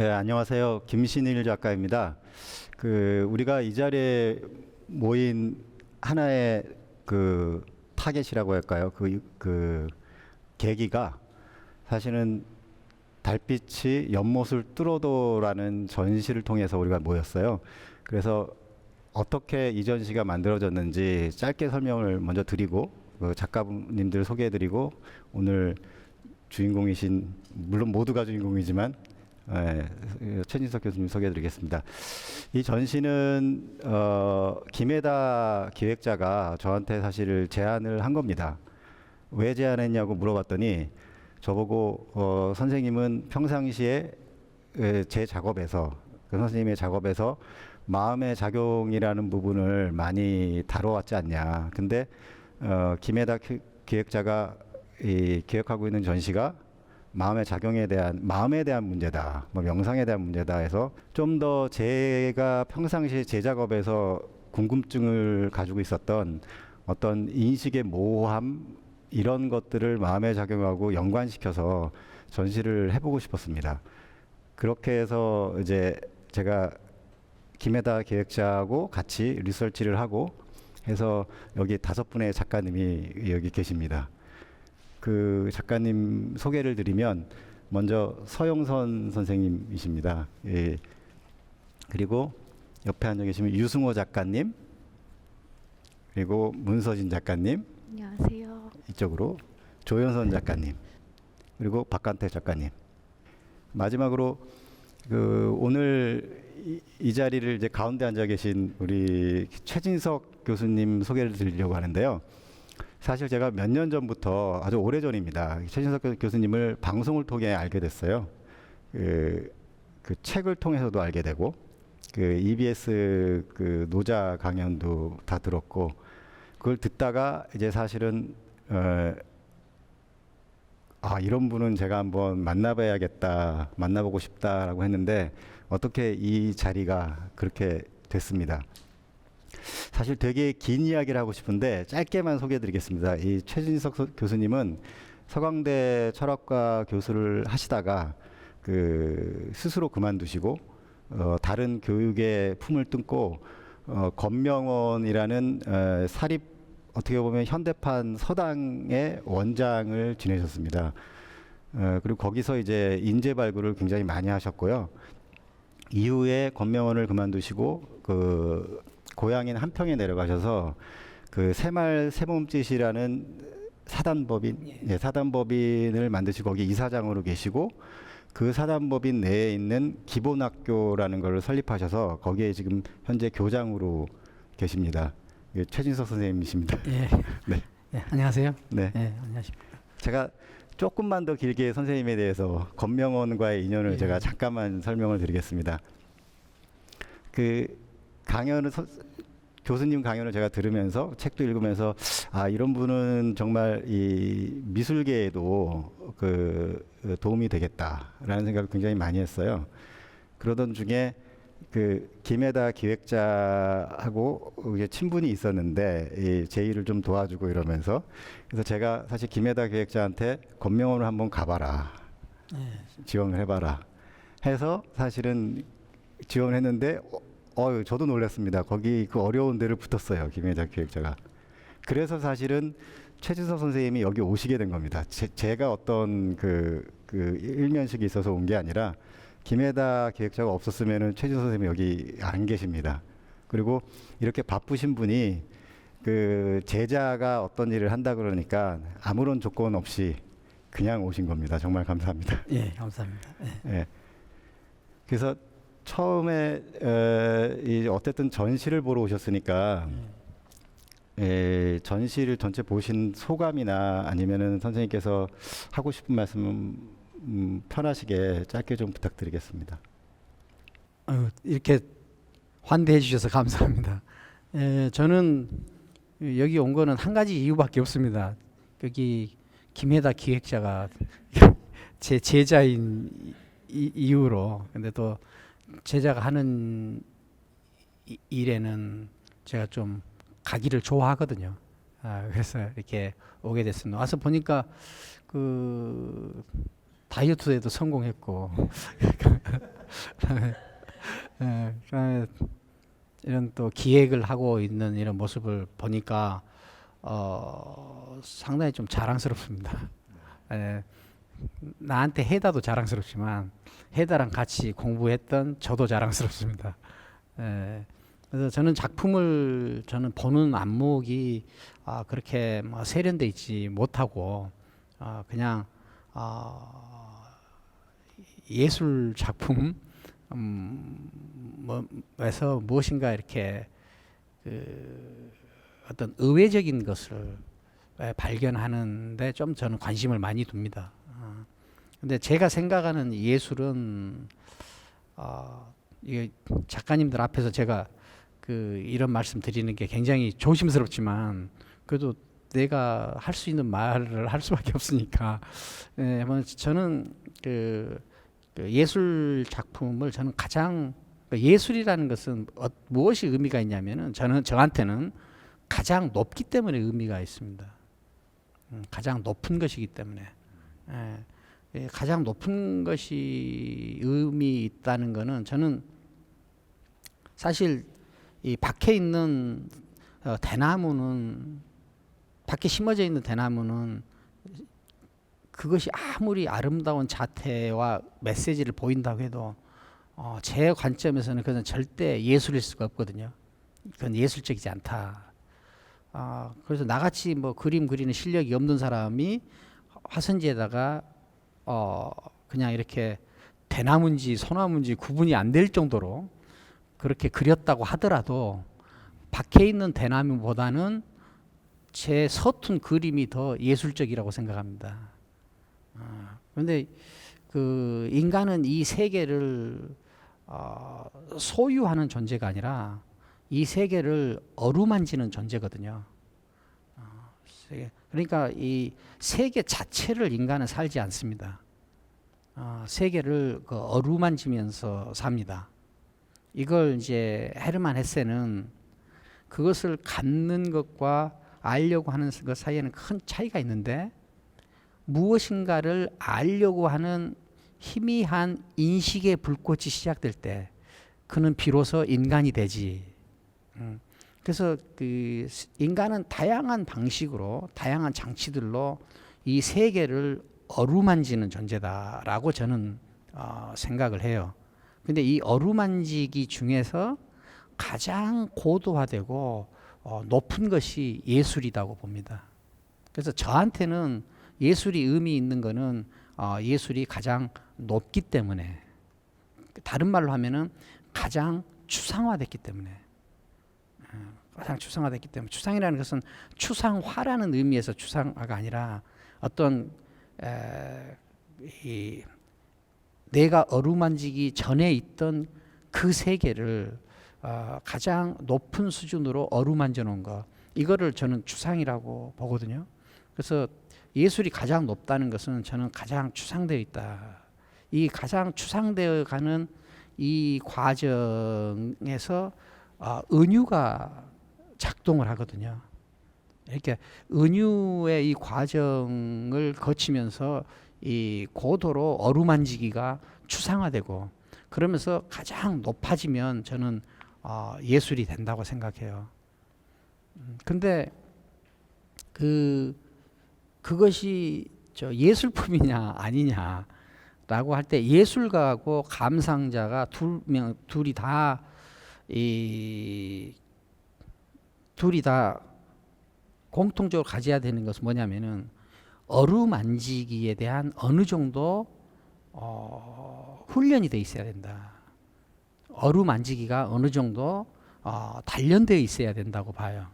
네, 안녕하세요. 김신일 작가입니다. 우리가 이 자리에 모인 하나의 타겟이라고 할까요? 계기가 사실은 달빛이 연못을 뚫어도라는 전시를 통해서 우리가 모였어요. 그래서 어떻게 이 전시가 만들어졌는지 짧게 설명을 먼저 드리고 작가님들 소개해드리고 오늘 주인공이신, 물론 모두가 주인공이지만 최진석 교수님 소개해드리겠습니다. 이 전시는 김혜다 기획자가 저한테 사실 제안을 한 겁니다. 왜 제안했냐고 물어봤더니 저보고 선생님은 평상시에 제 작업에서 선생님의 작업에서 마음의 작용이라는 부분을 많이 다뤄왔지 않냐. 근데 김혜다 기획자가 기획하고 있는 전시가 마음의 마음에 대한 문제다, 명상에 대한 문제다 해서 좀 더 제가 평상시에 제 작업에서 궁금증을 가지고 있었던 어떤 인식의 모호함 이런 것들을 마음에 작용하고 연관시켜서 전시를 해보고 싶었습니다. 그렇게 해서 이제 제가 김혜다 기획자하고 같이 리서치를 하고 해서 여기 5분의 작가님이 여기 계십니다. 그 작가님 소개를 드리면 먼저 서영선 선생님이십니다. 예. 그리고 옆에 앉아 계시면 유승호 작가님, 그리고 문서진 작가님, 안녕하세요. 이쪽으로 조현선 작가님, 그리고 박간태 작가님. 마지막으로 오늘 이 자리를 이제 가운데 앉아 계신 우리 최진석 교수님 소개를 드리려고 하는데요. 사실 제가 몇 년 전부터, 아주 오래 전입니다, 최진석 교수님을 방송을 통해 알게 됐어요. 그 책을 통해서도 알게 되고, EBS 노자 강연도 다 들었고, 그걸 듣다가 이제 사실은 이런 분은 제가 한번 만나봐야겠다, 만나보고 싶다라고 했는데 어떻게 이 자리가 그렇게 됐습니다. 사실 되게 긴 이야기를 하고 싶은데 짧게만 소개해드리겠습니다. 이 최진석 교수님은 서강대 철학과 교수를 하시다가 스스로 그만두시고 다른 교육의 품을 뜯고 권명원이라는 사립, 어떻게 보면 현대판 서당의 원장을 지내셨습니다. 그리고 거기서 이제 인재 발굴을 굉장히 많이 하셨고요. 이후에 권명원을 그만두시고 고향인 한평에 내려가셔서 새말 새몸짓이라는 사단법인을 만드시고 거기 이사장으로 계시고 그 사단법인 내에 있는 기본학교라는 걸 설립하셔서 거기에 지금 현재 교장으로 계십니다. 최진석 선생님이십니다. 예. 네. 예, 안녕하세요. 네. 예, 안녕하십니까. 제가 조금만 더 길게 선생님에 대해서 권명원과의 인연을 예. 제가 잠깐만 설명을 드리겠습니다. 강연을 교수님 강연을 제가 들으면서 책도 읽으면서 이런 분은 정말 이 미술계에도 도움이 되겠다라는 생각을 굉장히 많이 했어요. 그러던 중에 김혜다 기획자하고 친분이 있었는데 제 일을 좀 도와주고 이러면서, 그래서 제가 사실 김혜다 기획자한테 권명원을 한번 가봐라, 지원을 해봐라 해서 사실은 지원을 했는데 저도 놀랐습니다. 거기 어려운 데를 붙었어요, 김혜다 기획자가. 그래서 사실은 최진석 선생님이 여기 오시게 된 겁니다. 제가 어떤 일면식이 있어서 온 게 아니라 김혜다 기획자가 없었으면은 최진석 선생님이 여기 안 계십니다. 그리고 이렇게 바쁘신 분이 제자가 어떤 일을 한다 그러니까 아무런 조건 없이 그냥 오신 겁니다. 정말 감사합니다. 예, 감사합니다. 예. 예. 그래서 처음에 어쨌든 전시를 보러 오셨으니까 전시를 전체 보신 소감이나 아니면은 선생님께서 하고 싶은 말씀 편하시게 짧게 좀 부탁드리겠습니다. 이렇게 환대해 주셔서 감사합니다. 저는 여기 온 거는 한 가지 이유밖에 없습니다. 여기 김혜다 기획자가 제 제자인 이유로. 근데 또 제자가 하는 일에는 제가 좀 가기를 좋아하거든요. 그래서 이렇게 오게 됐습니다. 와서 보니까 다이어트에도 성공했고 그다음에 이런 또 기획을 하고 있는 이런 모습을 보니까 상당히 좀 자랑스럽습니다. 예, 나한테 해다도 자랑스럽지만 해다랑 같이 공부했던 저도 자랑스럽습니다. 예, 그래서 저는 작품을 저는 보는 안목이 그렇게 뭐 세련돼 있지 못하고 그냥 예술 작품 뭐에서 무엇인가 이렇게 그 어떤 의외적인 것을 발견하는데 좀 저는 관심을 많이 둡니다. 근데 제가 생각하는 예술은 이게 작가님들 앞에서 제가 이런 말씀 드리는 게 굉장히 조심스럽지만 그래도 내가 할 수 있는 말을 할 수밖에 없으니까 저는 예술 작품을 저는 가장 예술이라는 것은 무엇이 의미가 있냐면은 저한테는 가장 높기 때문에 의미가 있습니다. 가장 높은 것이기 때문에 가장 높은 것이 의미 있다는 것은 저는 사실 이 밖에 있는 대나무는 밖에 심어져 있는 대나무는 그것이 아무리 아름다운 자태와 메시지를 보인다고 해도 제 관점에서는 그건 절대 예술일 수가 없거든요. 그건 예술적이지 않다. 그래서 나같이 뭐 그림 그리는 실력이 없는 사람이 화선지에다가 그냥 이렇게 대나무인지 소나무인지 구분이 안 될 정도로 그렇게 그렸다고 하더라도 밖에 있는 대나무보다는 제 서툰 그림이 더 예술적이라고 생각합니다. 그런데 인간은 이 세계를 소유하는 존재가 아니라 이 세계를 어루만지는 존재거든요. 그러니까 이 세계 자체를 인간은 살지 않습니다. 세계를 어루만지면서 삽니다. 이걸 이제 헤르만 헤세는 그것을 갖는 것과 알려고 하는 것 사이에는 큰 차이가 있는데 무엇인가를 알려고 하는 희미한 인식의 불꽃이 시작될 때 그는 비로소 인간이 되지. 그래서 인간은 다양한 방식으로 다양한 장치들로 이 세계를 어루만지는 존재다라고 저는 생각을 해요. 근데 이 어루만지기 중에서 가장 고도화되고 높은 것이 예술이라고 봅니다. 그래서 저한테는 예술이 의미 있는 거는 예술이 가장 높기 때문에, 다른 말로 하면은 가장 추상화됐기 때문에, 가장 추상화됐기 때문에, 추상이라는 것은 추상화라는 의미에서 추상화가 아니라 어떤 내가 어루만지기 전에 있던 그 세계를 가장 높은 수준으로 어루만져 놓은 것, 이거를 저는 추상이라고 보거든요. 그래서 예술이 가장 높다는 것은 저는 가장 추상되어 있다. 이 가장 추상되어 가는 이 과정에서 은유가 작동을 하거든요. 이렇게 은유의 이 과정을 거치면서 이 고도로 어루만지기가 추상화되고 그러면서 가장 높아지면 저는 예술이 된다고 생각해요. 근데 그것이 예술품이냐 아니냐라고 할 때 예술가하고 감상자가 둘이 다 공통적으로 가져야 되는 것은 뭐냐면은 어루만지기에 대한 어느 정도 훈련이 돼 있어야 된다. 어루만지기가 어느 정도 단련되어 있어야 된다고 봐요.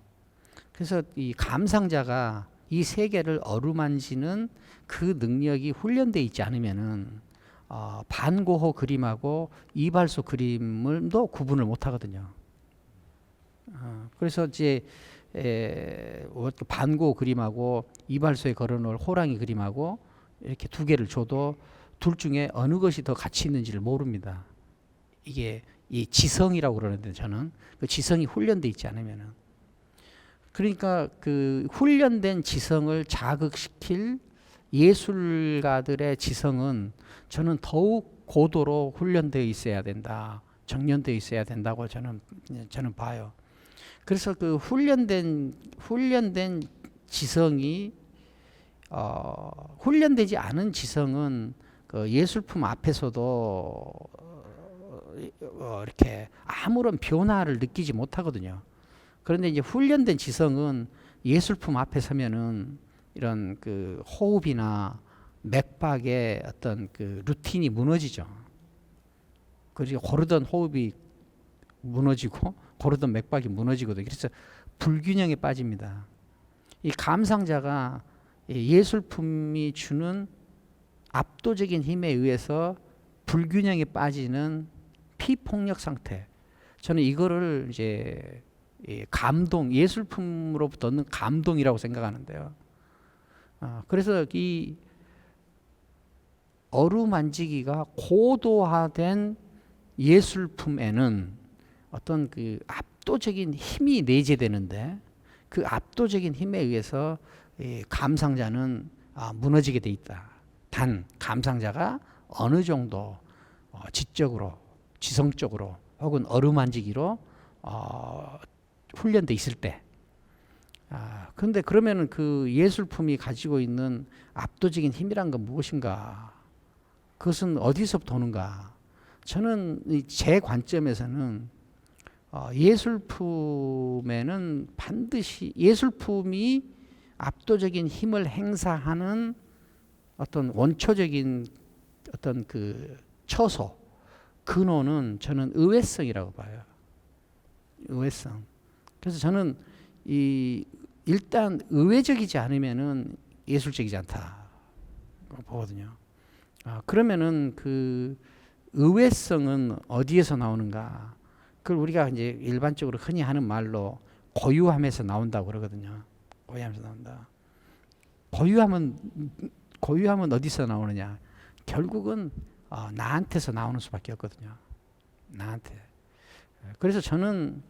그래서 이 감상자가 이 세계를 어루만지는 그 능력이 훈련되어 있지 않으면은 반고호 그림하고 이발소 그림을도 구분을 못 하거든요. 그래서 이제 반고호 그림하고 이발소에 걸어놓을 호랑이 그림하고 이렇게 두 개를 줘도 둘 중에 어느 것이 더 가치 있는지를 모릅니다. 이게 이 지성이라고 그러는데 저는 그 지성이 훈련돼 있지 않으면은, 그러니까 그 훈련된 지성을 자극시킬 예술가들의 지성은 저는 더욱 고도로 훈련되어 있어야 된다, 정련되어 있어야 된다고 저는 봐요. 그래서 그 훈련된 지성이 훈련되지 않은 지성은 그 예술품 앞에서도 이렇게 아무런 변화를 느끼지 못하거든요. 그런데 이제 훈련된 지성은 예술품 앞에 서면은 이런 그 호흡이나 맥박의 어떤 그 루틴이 무너지죠. 그리고 고르던 호흡이 무너지고 고르던 맥박이 무너지거든요. 그래서 불균형에 빠집니다. 이 감상자가 예술품이 주는 압도적인 힘에 의해서 불균형에 빠지는 피폭력 상태. 저는 이거를 이제 감동, 예술품으로부터 얻는 감동이라고 생각하는데요. 그래서 이 어루만지기가 고도화된 예술품에는 어떤 그 압도적인 힘이 내재되는데 그 압도적인 힘에 의해서 감상자는 무너지게 돼 있다. 단 감상자가 어느 정도 지적으로, 지성적으로 혹은 어루만지기로 훈련돼 있을 때. 그런데 그러면은 그 예술품이 가지고 있는 압도적인 힘이란 건 무엇인가? 그것은 어디서부터 오는가? 저는 제 관점에서는 예술품에는 반드시 예술품이 압도적인 힘을 행사하는 어떤 원초적인 어떤 그 처소, 근원은 저는 의외성이라고 봐요. 의외성. 그래서 저는 일단 의외적이지 않으면은 예술적이지 않다 보거든요. 그러면은 그 의외성은 어디에서 나오는가? 그걸 우리가 이제 일반적으로 흔히 하는 말로 고유함에서 나온다고 그러거든요. 고유함에서 나온다. 고유함은 어디서 나오느냐? 결국은 나한테서 나오는 수밖에 없거든요. 나한테. 그래서 저는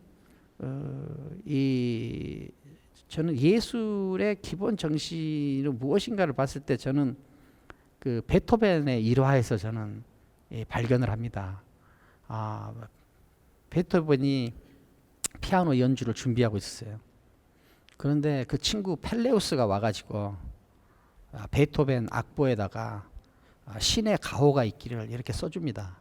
저는 예술의 기본 정신은 무엇인가를 봤을 때 저는 그 베토벤의 일화에서 저는 발견을 합니다. 베토벤이 피아노 연주를 준비하고 있었어요. 그런데 그 친구 펠레우스가 와가지고 베토벤 악보에다가 신의 가호가 있기를 이렇게 써줍니다.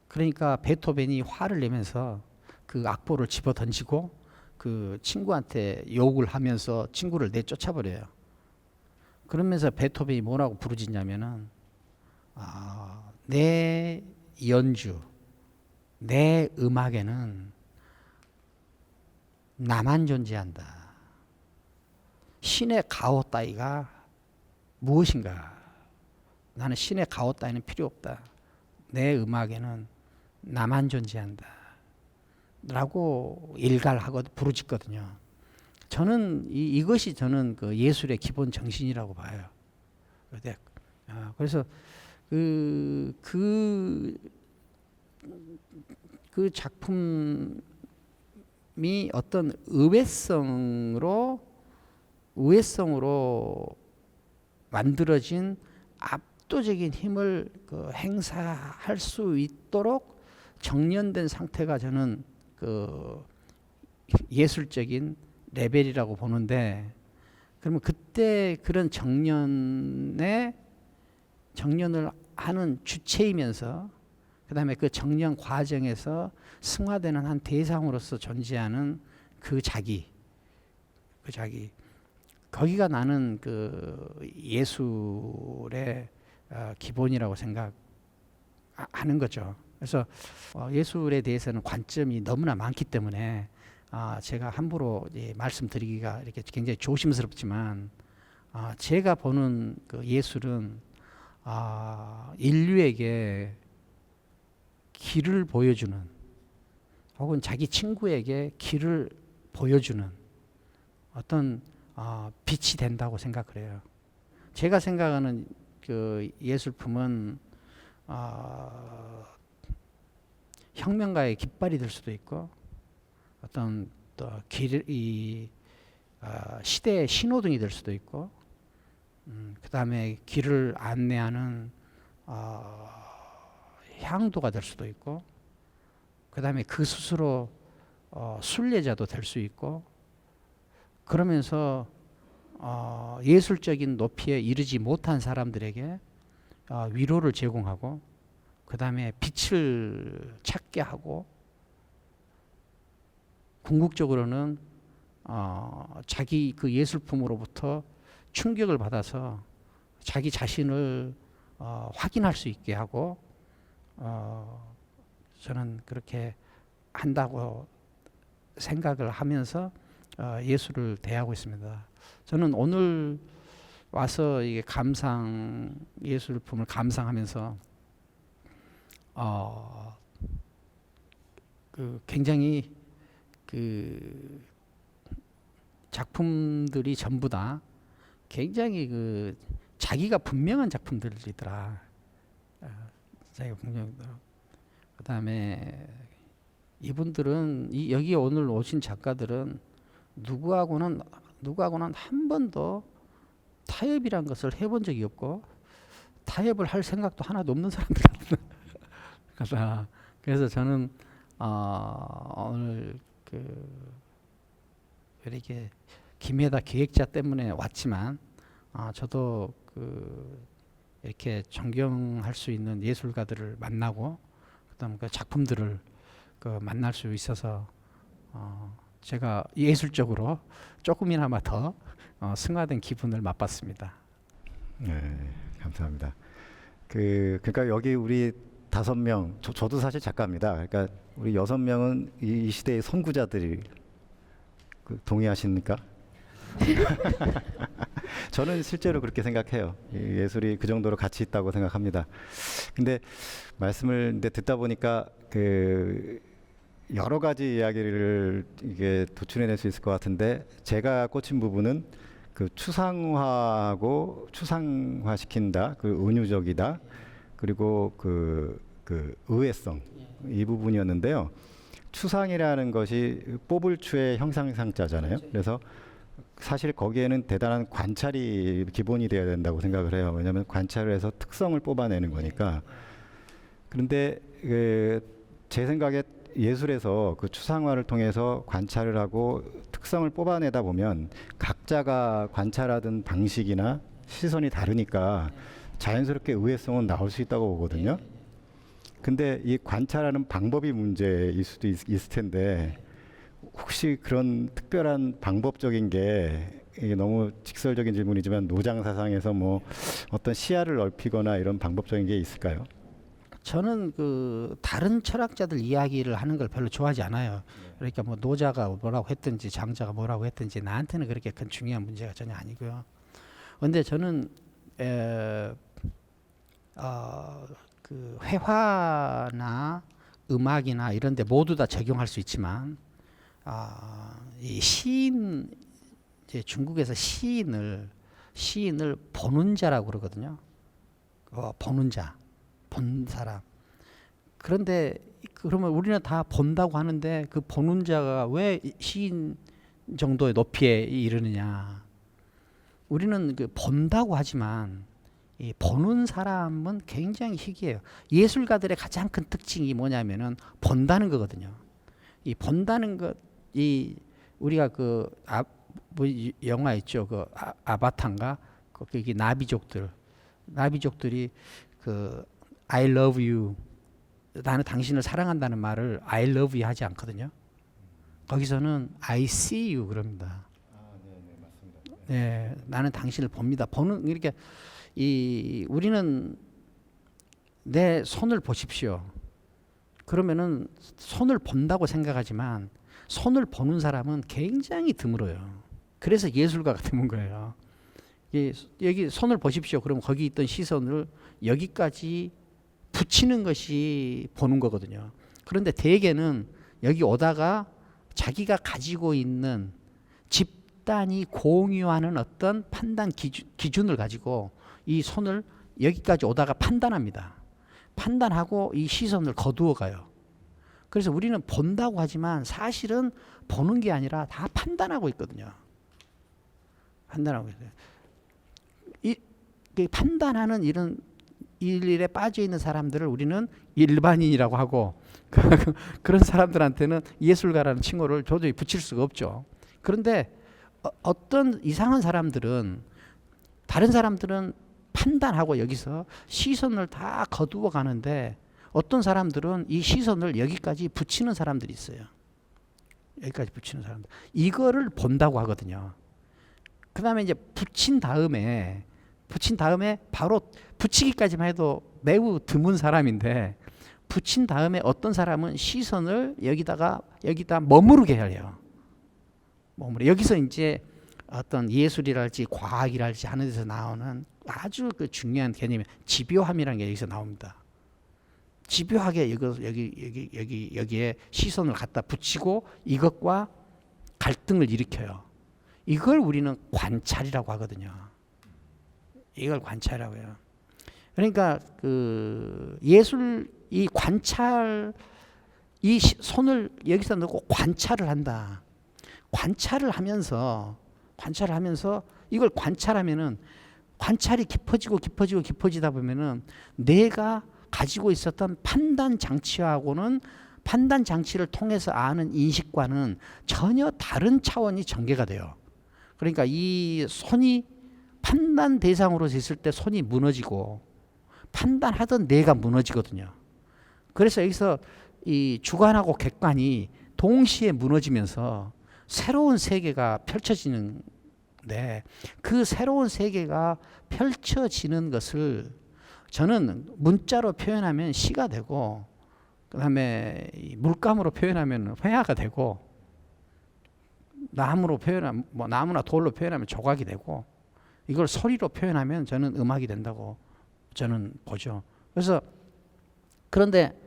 그러니까 베토벤이 화를 내면서 그 악보를 집어 던지고 그 친구한테 욕을 하면서 친구를 내쫓아 버려요. 그러면서 베토벤이 뭐라고 부르짖냐면은 내 연주, 내 음악에는 나만 존재한다. 신의 가호 따위가 무엇인가? 나는 신의 가호 따위는 필요 없다. 내 음악에는 나만 존재한다. 라고 일갈하고 부르짖거든요. 저는 이것이 저는 그 예술의 기본 정신이라고 봐요. 그래서 그 작품이 어떤 의외성으로 만들어진 압도적인 힘을 행사할 수 있도록 정련된 상태가 저는 그 예술적인 레벨이라고 보는데, 그러면 그때 그런 정련을 하는 주체이면서 그다음에 그 정련 과정에서 승화되는 한 대상으로서 존재하는 그 자기 거기가 나는 그 예술의 기본이라고 생각하는 거죠. 그래서 예술에 대해서는 관점이 너무나 많기 때문에 제가 함부로 말씀드리기가 이렇게 굉장히 조심스럽지만 제가 보는 그 예술은 인류에게 길을 보여주는 혹은 자기 친구에게 길을 보여주는 어떤 빛이 된다고 생각을 해요. 제가 생각하는 그 예술품은 혁명가의 깃발이 될 수도 있고 어떤 또 시대의 신호등이 될 수도 있고 그 다음에 길을 안내하는 향도가 될 수도 있고, 그 다음에 그 스스로 순례자도 될 수 있고, 그러면서 예술적인 높이에 이르지 못한 사람들에게 위로를 제공하고, 그 다음에 빛을 찾게 하고, 궁극적으로는 자기 그 예술품으로부터 충격을 받아서 자기 자신을 확인할 수 있게 하고, 저는 그렇게 한다고 생각을 하면서 예술을 대하고 있습니다. 저는 오늘 와서 이게 예술품을 감상하면서 굉장히 그 작품들이 전부 다 굉장히 자기가 분명한 작품들이더라. 자기가 분명하더라. 그다음에 이분들은 여기 오늘 오신 작가들은 누구하고는 한 번도 타협이란 것을 해본 적이 없고, 타협을 할 생각도 하나도 없는 사람들이다. 그래서 저는 오늘 이렇게 김혜다 기획자 때문에 왔지만, 저도 이렇게 존경할 수 있는 예술가들을 만나고, 그다음 그 작품들을 만날 수 있어서 제가 예술적으로 조금이나마 더 승화된 기분을 맛봤습니다. 네, 감사합니다. 그러니까 여기 우리 5명, 저도 사실 작가입니다. 그러니까 우리 6명은 이 시대의 선구자들이 동의하십니까? 저는 실제로 그렇게 생각해요. 예술이 그 정도로 가치 있다고 생각합니다. 근데 말씀을 듣다 보니까 여러 가지 이야기를 이게 도출해낼 수 있을 것 같은데, 제가 꽂힌 부분은 추상화하고 추상화시킨다, 은유적이다, 그리고 의외성, 이 부분이었는데요. 추상이라는 것이 뽑을 추의 형상상자잖아요. 그래서 사실 거기에는 대단한 관찰이 기본이 되어야 된다고 생각을 해요. 왜냐하면 관찰을 해서 특성을 뽑아내는 거니까. 그런데 제 생각에 예술에서 추상화를 통해서 관찰을 하고 특성을 뽑아내다 보면 각자가 관찰하던 방식이나 시선이 다르니까 자연스럽게 의외성은 나올 수 있다고 보거든요. 근데 이 관찰하는 방법이 문제일 수도 있을 텐데, 혹시 그런 특별한 방법적인 게, 이게 너무 직설적인 질문이지만 노장사상에서 뭐 어떤 시야를 넓히거나 이런 방법적인 게 있을까요? 저는 다른 철학자들 이야기를 하는 걸 별로 좋아하지 않아요. 그러니까 뭐 노자가 뭐라고 했든지 장자가 뭐라고 했든지 나한테는 그렇게 큰 중요한 문제가 전혀 아니고요. 근데 저는 회화나 음악이나 이런 데 모두 다 적용할 수 있지만, 이 시인, 이제 중국에서 시인을 보는 자라고 그러거든요. 보는 자, 본 사람. 그런데 그러면 우리는 다 본다고 하는데, 그 보는 자가 왜 시인 정도의 높이에 이르느냐? 우리는 본다고 하지만 이 보는 사람은 굉장히 희귀해요. 예술가들의 가장 큰 특징이 뭐냐면은 본다는 거거든요. 이 본다는 것, 우리가 뭐 영화 있죠. 아바타인가? 거기 나비족들이 I love you, 나는 당신을 사랑한다는 말을 I love you 하지 않거든요. 거기서는 I see you 그럽니다. 네, 맞습니다. 네, 나는 당신을 봅니다. 이렇게 우리는 내 손을 보십시오. 그러면은 손을 본다고 생각하지만 손을 보는 사람은 굉장히 드물어요. 그래서 예술가가 되는 거예요. 여기 손을 보십시오. 그럼 거기 있던 시선을 여기까지 붙이는 것이 보는 거거든요. 그런데 대개는 여기 오다가 자기가 가지고 있는 집단이 공유하는 어떤 판단 기준을 가지고 이 손을 여기까지 오다가 판단합니다. 판단하고 이 시선을 거두어 가요. 그래서 우리는 본다고 하지만 사실은 보는 게 아니라 다 판단하고 있거든요. 판단하고 있어요. 이 판단하는 이런 일에 빠져 있는 사람들을 우리는 일반인이라고 하고 그런 사람들한테는 예술가라는 칭호를 도저히 붙일 수가 없죠. 그런데 어떤 이상한 사람들은 다른 사람들은 판단하고 여기서 시선을 다 거두어 가는데 어떤 사람들은 이 시선을 여기까지 붙이는 사람들이 있어요. 여기까지 붙이는 사람들. 이거를 본다고 하거든요. 그 다음에 이제 붙인 다음에 바로 붙이기까지만 해도 매우 드문 사람인데 붙인 다음에 어떤 사람은 시선을 여기다 머무르게 해요. 여기서 이제 어떤 예술이랄지 과학이랄지 하는 데서 나오는 아주 그 중요한 개념이 집요함이라는 게 여기서 나옵니다. 집요하게 여기에 시선을 갖다 붙이고 이것과 갈등을 일으켜요. 이걸 우리는 관찰이라고 하거든요. 이걸 관찰이라고 해요. 그러니까 그 예술 이 관찰 이 손을 여기서 넣고 관찰을 한다. 관찰을 하면서 이걸 관찰하면은 관찰이 깊어지다 보면은 내가 가지고 있었던 판단 장치하고는 판단 장치를 통해서 아는 인식과는 전혀 다른 차원이 전개가 돼요. 그러니까 이 손이 판단 대상으로 있을 때 손이 무너지고 판단하던 내가 무너지거든요. 그래서 여기서 이 주관하고 객관이 동시에 무너지면서 새로운 세계가 펼쳐지는데 그 새로운 세계가 펼쳐지는 것을 저는 문자로 표현하면 시가 되고 그다음에 물감으로 표현하면 회화가 되고 나무로 표현하면 나무나 돌로 표현하면 조각이 되고 이걸 소리로 표현하면 저는 음악이 된다고 저는 보죠. 그래서 그런데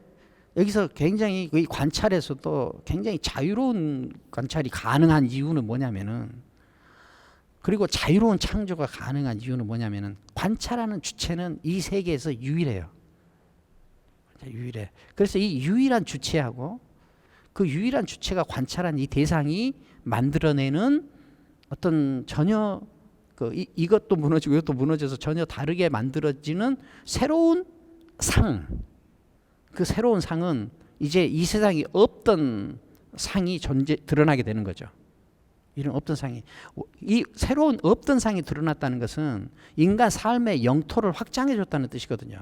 여기서 굉장히 이 관찰에서도 굉장히 자유로운 관찰이 가능한 이유는 뭐냐면은 그리고 자유로운 창조가 가능한 이유는 뭐냐면은 관찰하는 주체는 이 세계에서 유일해요. 유일해. 그래서 이 유일한 주체하고 그 유일한 주체가 관찰한 이 대상이 만들어내는 어떤 전혀 이것도 무너지고 이것도 무너져서 전혀 다르게 만들어지는 새로운 상. 그 새로운 상은 이제 이 세상에 없던 상이 드러나게 되는 거죠. 이런 없던 상이 이 새로운 없던 상이 드러났다는 것은 인간 삶의 영토를 확장해 줬다는 뜻이거든요.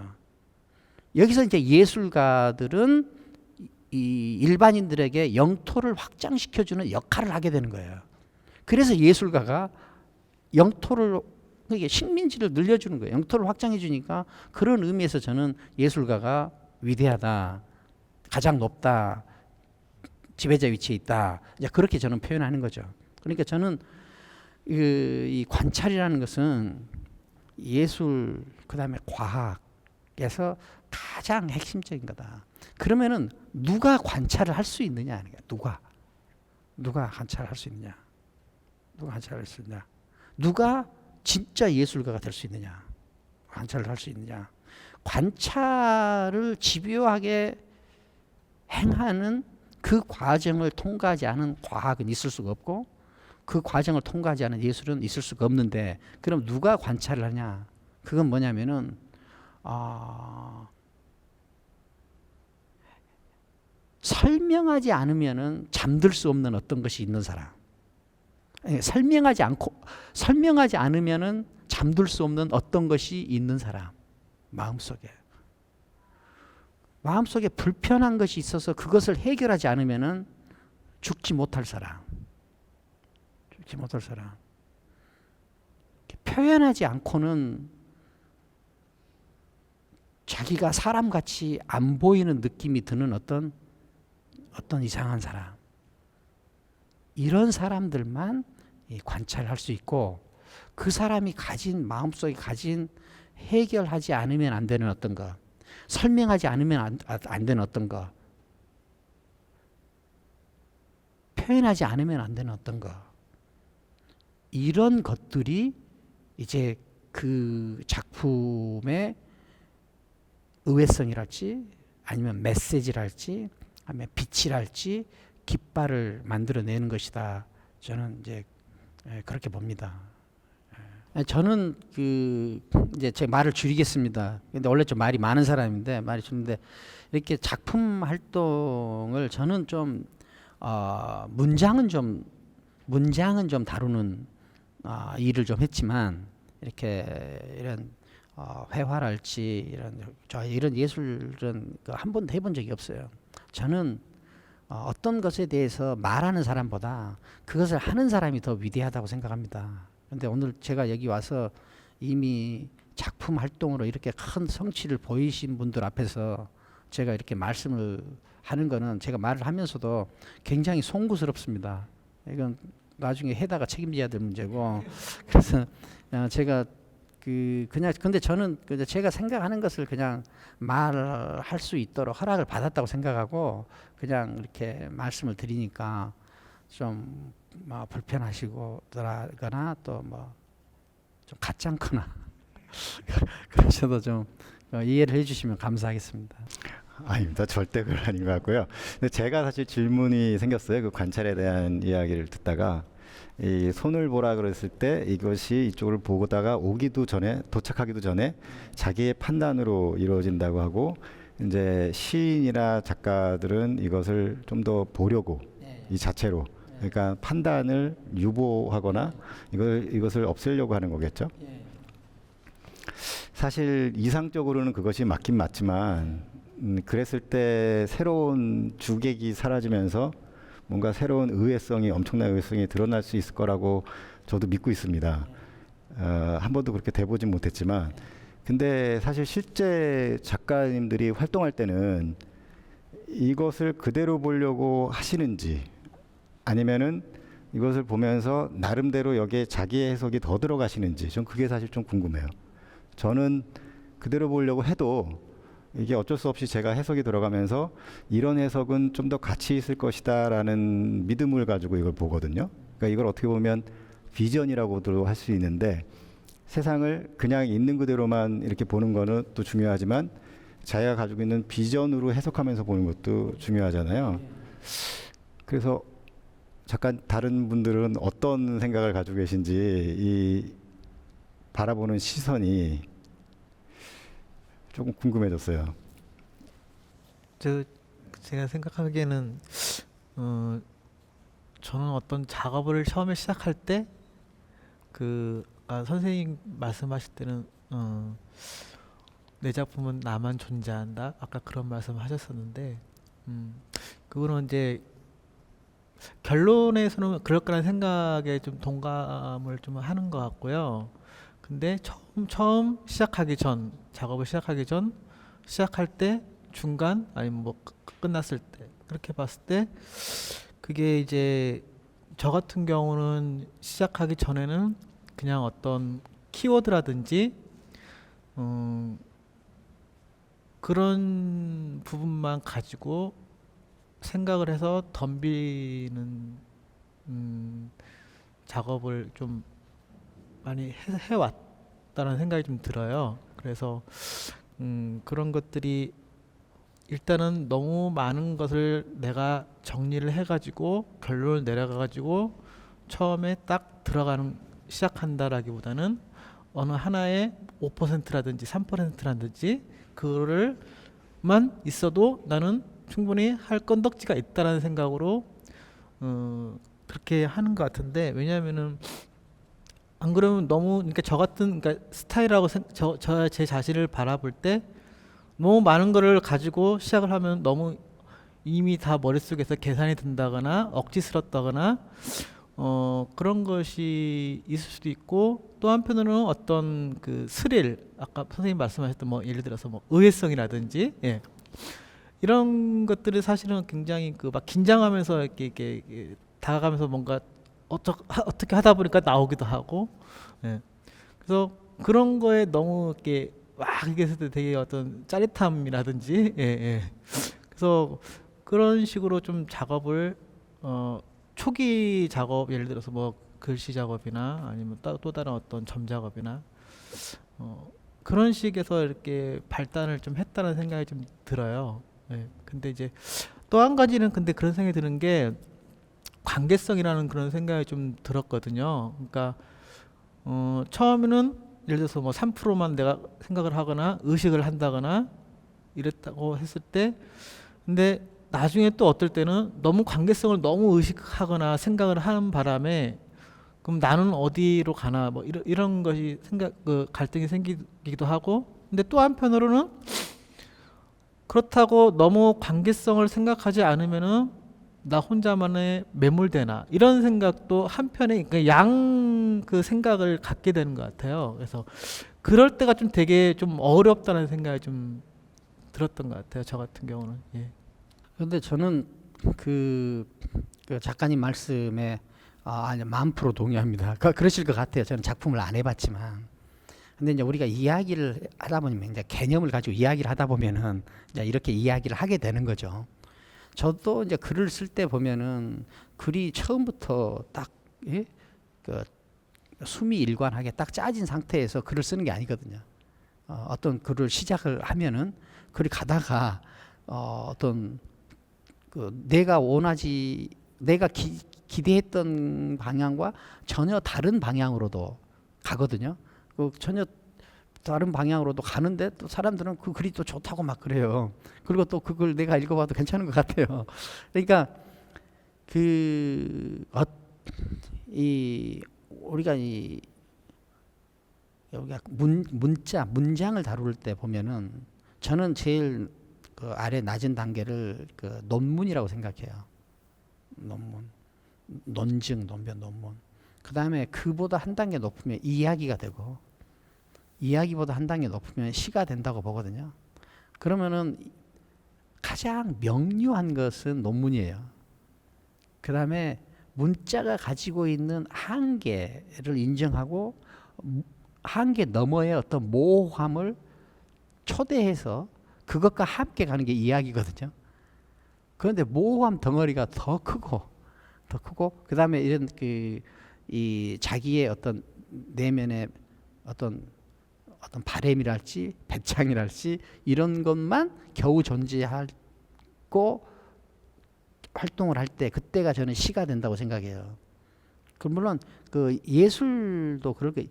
여기서 이제 예술가들은 이 일반인들에게 영토를 확장시켜 주는 역할을 하게 되는 거예요. 그래서 예술가가 영토를 이게 식민지를 늘려주는 거예요. 영토를 확장해 주니까 그런 의미에서 저는 예술가가 위대하다, 가장 높다, 지배자 위치에 있다. 이제 그렇게 저는 표현하는 거죠. 그러니까 저는 이 관찰이라는 것은 예술 그다음에 과학에서 가장 핵심적인 거다. 그러면은 누가 관찰을 할 수 있느냐? 누가 관찰을 할 수 있느냐? 누가 관찰을 할 수 있느냐? 누가 진짜 예술가가 될 수 있느냐? 관찰을 할 수 있느냐? 관찰을 집요하게 행하는 그 과정을 통과하지 않은 과학은 있을 수가 없고 그 과정을 통과하지 않은 예술은 있을 수가 없는데 그럼 누가 관찰을 하냐? 그건 뭐냐면은 설명하지 않으면은 잠들 수 없는 어떤 것이 있는 사람. 설명하지 않으면은 잠들 수 없는 어떤 것이 있는 사람. 마음속에 불편한 것이 있어서 그것을 해결하지 않으면은 죽지 못할 사람. 표현하지 않고는 자기가 사람같이 안 보이는 느낌이 드는 어떤 이상한 사람. 이런 사람들만 관찰할 수 있고 그 사람이 마음속에 가진 해결하지 않으면 안 되는 어떤 것, 설명하지 않으면 안 되는 어떤 것, 표현하지 않으면 안 되는 어떤 것, 이런 것들이 이제 그 작품의 의외성이랄지 아니면 메시지랄지 아니면 빛이랄지 깃발을 만들어내는 것이다. 저는 이제 그렇게 봅니다. 저는 그 이제 제 말을 줄이겠습니다. 근데 원래 좀 말이 많은 사람인데 말이 줄는데 이렇게 작품 활동을 저는 좀 문장은 좀 다루는 일을 좀 했지만 이렇게 이런 회화랄지 이런 예술은 한 번도 해본 적이 없어요. 저는 어떤 것에 대해서 말하는 사람보다 그것을 하는 사람이 더 위대하다고 생각합니다. 근데 오늘 제가 여기 와서 이미 작품 활동으로 이렇게 큰 성취를 보이신 분들 앞에서 제가 이렇게 말씀을 하는 거는 제가 말을 하면서도 굉장히 송구스럽습니다. 이건 나중에 해다가 책임져야 될 문제고 그래서 제가 그냥 근데 저는 제가 생각하는 것을 그냥 말할 수 있도록 허락을 받았다고 생각하고 그냥 이렇게 말씀을 드리니까 좀 불편하시거나 또 좀 가짜거나 그러셔도 좀 이해를 해주시면 감사하겠습니다. 아닙니다. 절대 그건 아닌 것 같고요. 근데 제가 사실 질문이 생겼어요. 그 관찰에 대한 이야기를 듣다가 이 손을 보라 그랬을 때 이것이 이쪽을 보다가 오기도 전에 도착하기도 전에 자기의 판단으로 이루어진다고 하고 이제 시인이나 작가들은 이것을 좀 더 보려고 이 자체로 그러니까 판단을 유보하거나 이것을 없애려고 하는 거겠죠. 사실 이상적으로는 그것이 맞긴 맞지만 그랬을 때 새로운 주객이 사라지면서 뭔가 새로운 엄청난 의외성이 드러날 수 있을 거라고 저도 믿고 있습니다. 한 번도 그렇게 돼보진 못했지만 근데 사실 실제 작가님들이 활동할 때는 이것을 그대로 보려고 하시는지 아니면은 이것을 보면서 나름대로 여기에 자기의 해석이 더 들어가시는지 전 그게 사실 좀 궁금해요. 저는 그대로 보려고 해도 이게 어쩔 수 없이 제가 해석이 들어가면서 이런 해석은 좀 더 가치 있을 것이다라는 믿음을 가지고 이걸 보거든요. 그러니까 이걸 어떻게 보면 비전이라고도 할 수 있는데 세상을 그냥 있는 그대로만 이렇게 보는 거는 또 중요하지만 자기가 가지고 있는 비전으로 해석하면서 보는 것도 중요하잖아요. 그래서 잠깐 다른 분들은 어떤 생각을 가지고 계신지 이 바라보는 시선이 조금 궁금해졌어요. 제가 생각하기에는 저는 어떤 작업을 처음에 시작할 때 선생님 말씀하실 때는 내 작품은 나만 존재한다. 아까 그런 말씀하셨었는데 그거는 이제 결론에서는 그럴 거라는 생각에 좀 동감을 좀 하는 것 같고요. 근데 처음 작업을 시작하기 전, 시작할 때, 중간, 아니면 끝났을 때, 그렇게 봤을 때, 그게 이제 저 같은 경우는 시작하기 전에는 그냥 어떤 키워드라든지, 그런 부분만 가지고 생각을 해서 덤비는 작업을 좀 많이 해왔다는 생각이 좀 들어요. 그래서 그런 것들이 일단은 너무 많은 것을 내가 정리를 해가지고 결론을 내려가가지고 처음에 딱 시작한다라기보다는 어느 하나의 5%라든지 3%라든지 그거를만 있어도 나는 충분히 할 건덕지가 있다라는 생각으로 그렇게 하는 것 같은데, 왜냐하면은 안 그러면 너무 그러니까 그러니까 스타일하고 제 자신을 바라볼 때 너무 많은 거를 가지고 시작을 하면 너무 이미 다 머릿속에서 계산이 된다거나 억지스럽다거나 그런 것이 있을 수도 있고, 또 한편으로는 어떤 그 스릴, 아까 선생님 말씀하셨던 예를 들어서 의외성이라든지 이런 것들이 사실은 굉장히 막 긴장하면서 이렇게 다가가면서 뭔가 어떻게 하다 보니까 나오기도 하고, 그래서 그런 거에 너무 이렇게 막 이게 했을 때 되게 어떤 짜릿함이라든지, 그래서 그런 식으로 좀 작업을 초기 작업, 예를 들어서 글씨 작업이나 아니면 또 다른 어떤 점 작업이나 그런 식에서 이렇게 발단을 좀 했다는 생각이 좀 들어요. 근데 이제 또 한 가지는 근데 그런 생각이 드는 게 관계성이라는 그런 생각이 좀 들었거든요. 그러니까 처음에는 예를 들어서 뭐 3%만 내가 생각을 하거나 의식을 한다거나 이랬다고 했을 때, 근데 나중에 또 어떨 때는 너무 관계성을 너무 의식하거나 생각을 하는 바람에 그럼 나는 어디로 가나 뭐 이런 것이 갈등이 생기기도 하고, 근데 또 한편으로는 그렇다고 너무 관계성을 생각하지 않으면은 나 혼자만의 매몰되나 이런 생각도 한편에 그 생각을 갖게 되는 것 같아요. 그래서 그럴 때가 좀 되게 좀 어렵다는 생각이 좀 들었던 것 같아요. 저 같은 경우는. 예. 그런데 저는 그 작가님 말씀에 아니 10,000% 동의합니다. 그러실 것 같아요. 저는 작품을 안 해봤지만. 근데 이제 우리가 이야기를 하다 보면 이제 개념을 가지고 이야기를 하다 보면은 이제 이렇게 이야기를 하게 되는 거죠. 저도 이제 글을 쓸 때 보면은 글이 처음부터 딱 예? 그 숨이 일관하게 딱 짜진 상태에서 글을 쓰는 게 아니거든요. 어떤 글을 시작을 하면은 글이 가다가 어떤 내가 기대했던 방향과 전혀 다른 방향으로도 가거든요. 전혀 다른 방향으로도 가는데 또 사람들은 그 글이 또 좋다고 막 그래요. 그리고 또 그걸 내가 읽어봐도 괜찮은 것 같아요. 그러니까 우리가 여기가 문장을 다룰 때 보면은 저는 제일 그 아래 낮은 단계를 그 논문이라고 생각해요. 논증, 논문. 그 다음에 그보다 한 단계 높으면 이야기가 되고, 이야기보다 한 단계 높으면 시가 된다고 보거든요. 그러면은 가장 명료한 것은 논문이에요. 그 다음에 문자가 가지고 있는 한계를 인정하고 한계 너머의 어떤 모호함을 초대해서 그것과 함께 가는 게 이야기거든요. 그런데 모호함 덩어리가 더 크고 그 다음에 이런 이 자기의 어떤 내면의 어떤 바램이랄지 배짱이랄지 이런 것만 겨우 존재하고 활동을 할 때 그때가 저는 시가 된다고 생각해요. 물론 그 예술도 그렇게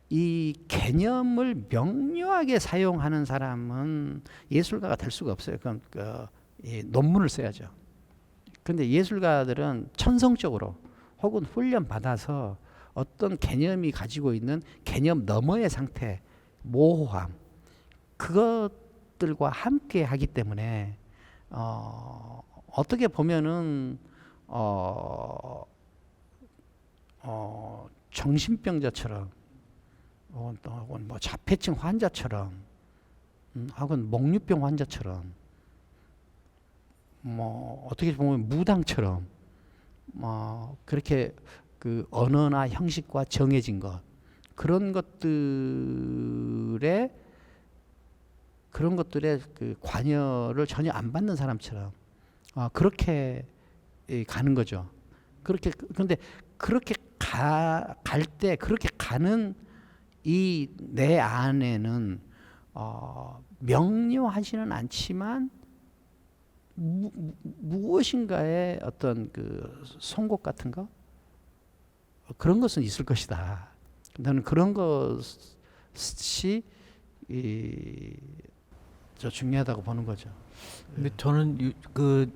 이 개념을 명료하게 사용하는 사람은 예술가가 될 수가 없어요. 그럼 이 논문을 써야죠. 그런데 예술가들은 천성적으로 혹은 훈련 받아서 어떤 개념이 가지고 있는 개념 너머의 상태, 모호함, 그것들과 함께 하기 때문에 어떻게 보면은 정신병자처럼 혹은 뭐 자폐증 환자처럼 혹은 목류병 환자처럼 뭐 어떻게 보면 무당처럼 그렇게 그 언어나 형식과 정해진 것 그런 것들의 그 관여를 전혀 안 받는 사람처럼 그렇게 가는 거죠. 그런데 그렇게 갈 때 그렇게 가는 이 내 안에는 명료하지는 않지만 무엇인가의 어떤 그 송곳 같은 거 그런 것은 있을 것이다. 나는 그런 것이 저 중요하다고 보는 거죠. 근데 저는 그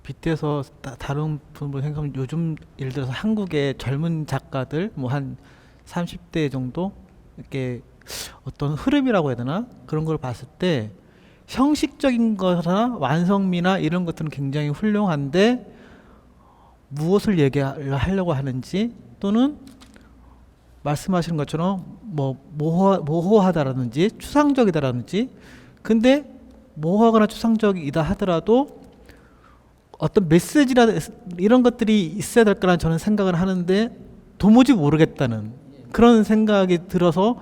빗대서 다른 분을 생각하면 요즘 예를 들어서 한국의 젊은 작가들 뭐 한 30대 정도 이렇게 어떤 흐름이라고 해야 되나 그런 걸 봤을 때 형식적인 거나 완성미나 이런 것들은 굉장히 훌륭한데 무엇을 얘기하려고 하는지 또는 말씀하시는 것처럼 뭐 모호하다라든지 추상적이다라든지 근데 모호하거나 추상적이다 하더라도 어떤 메시지나 이런 것들이 있어야 될 거라는 저는 생각을 하는데 도무지 모르겠다는 그런 생각이 들어서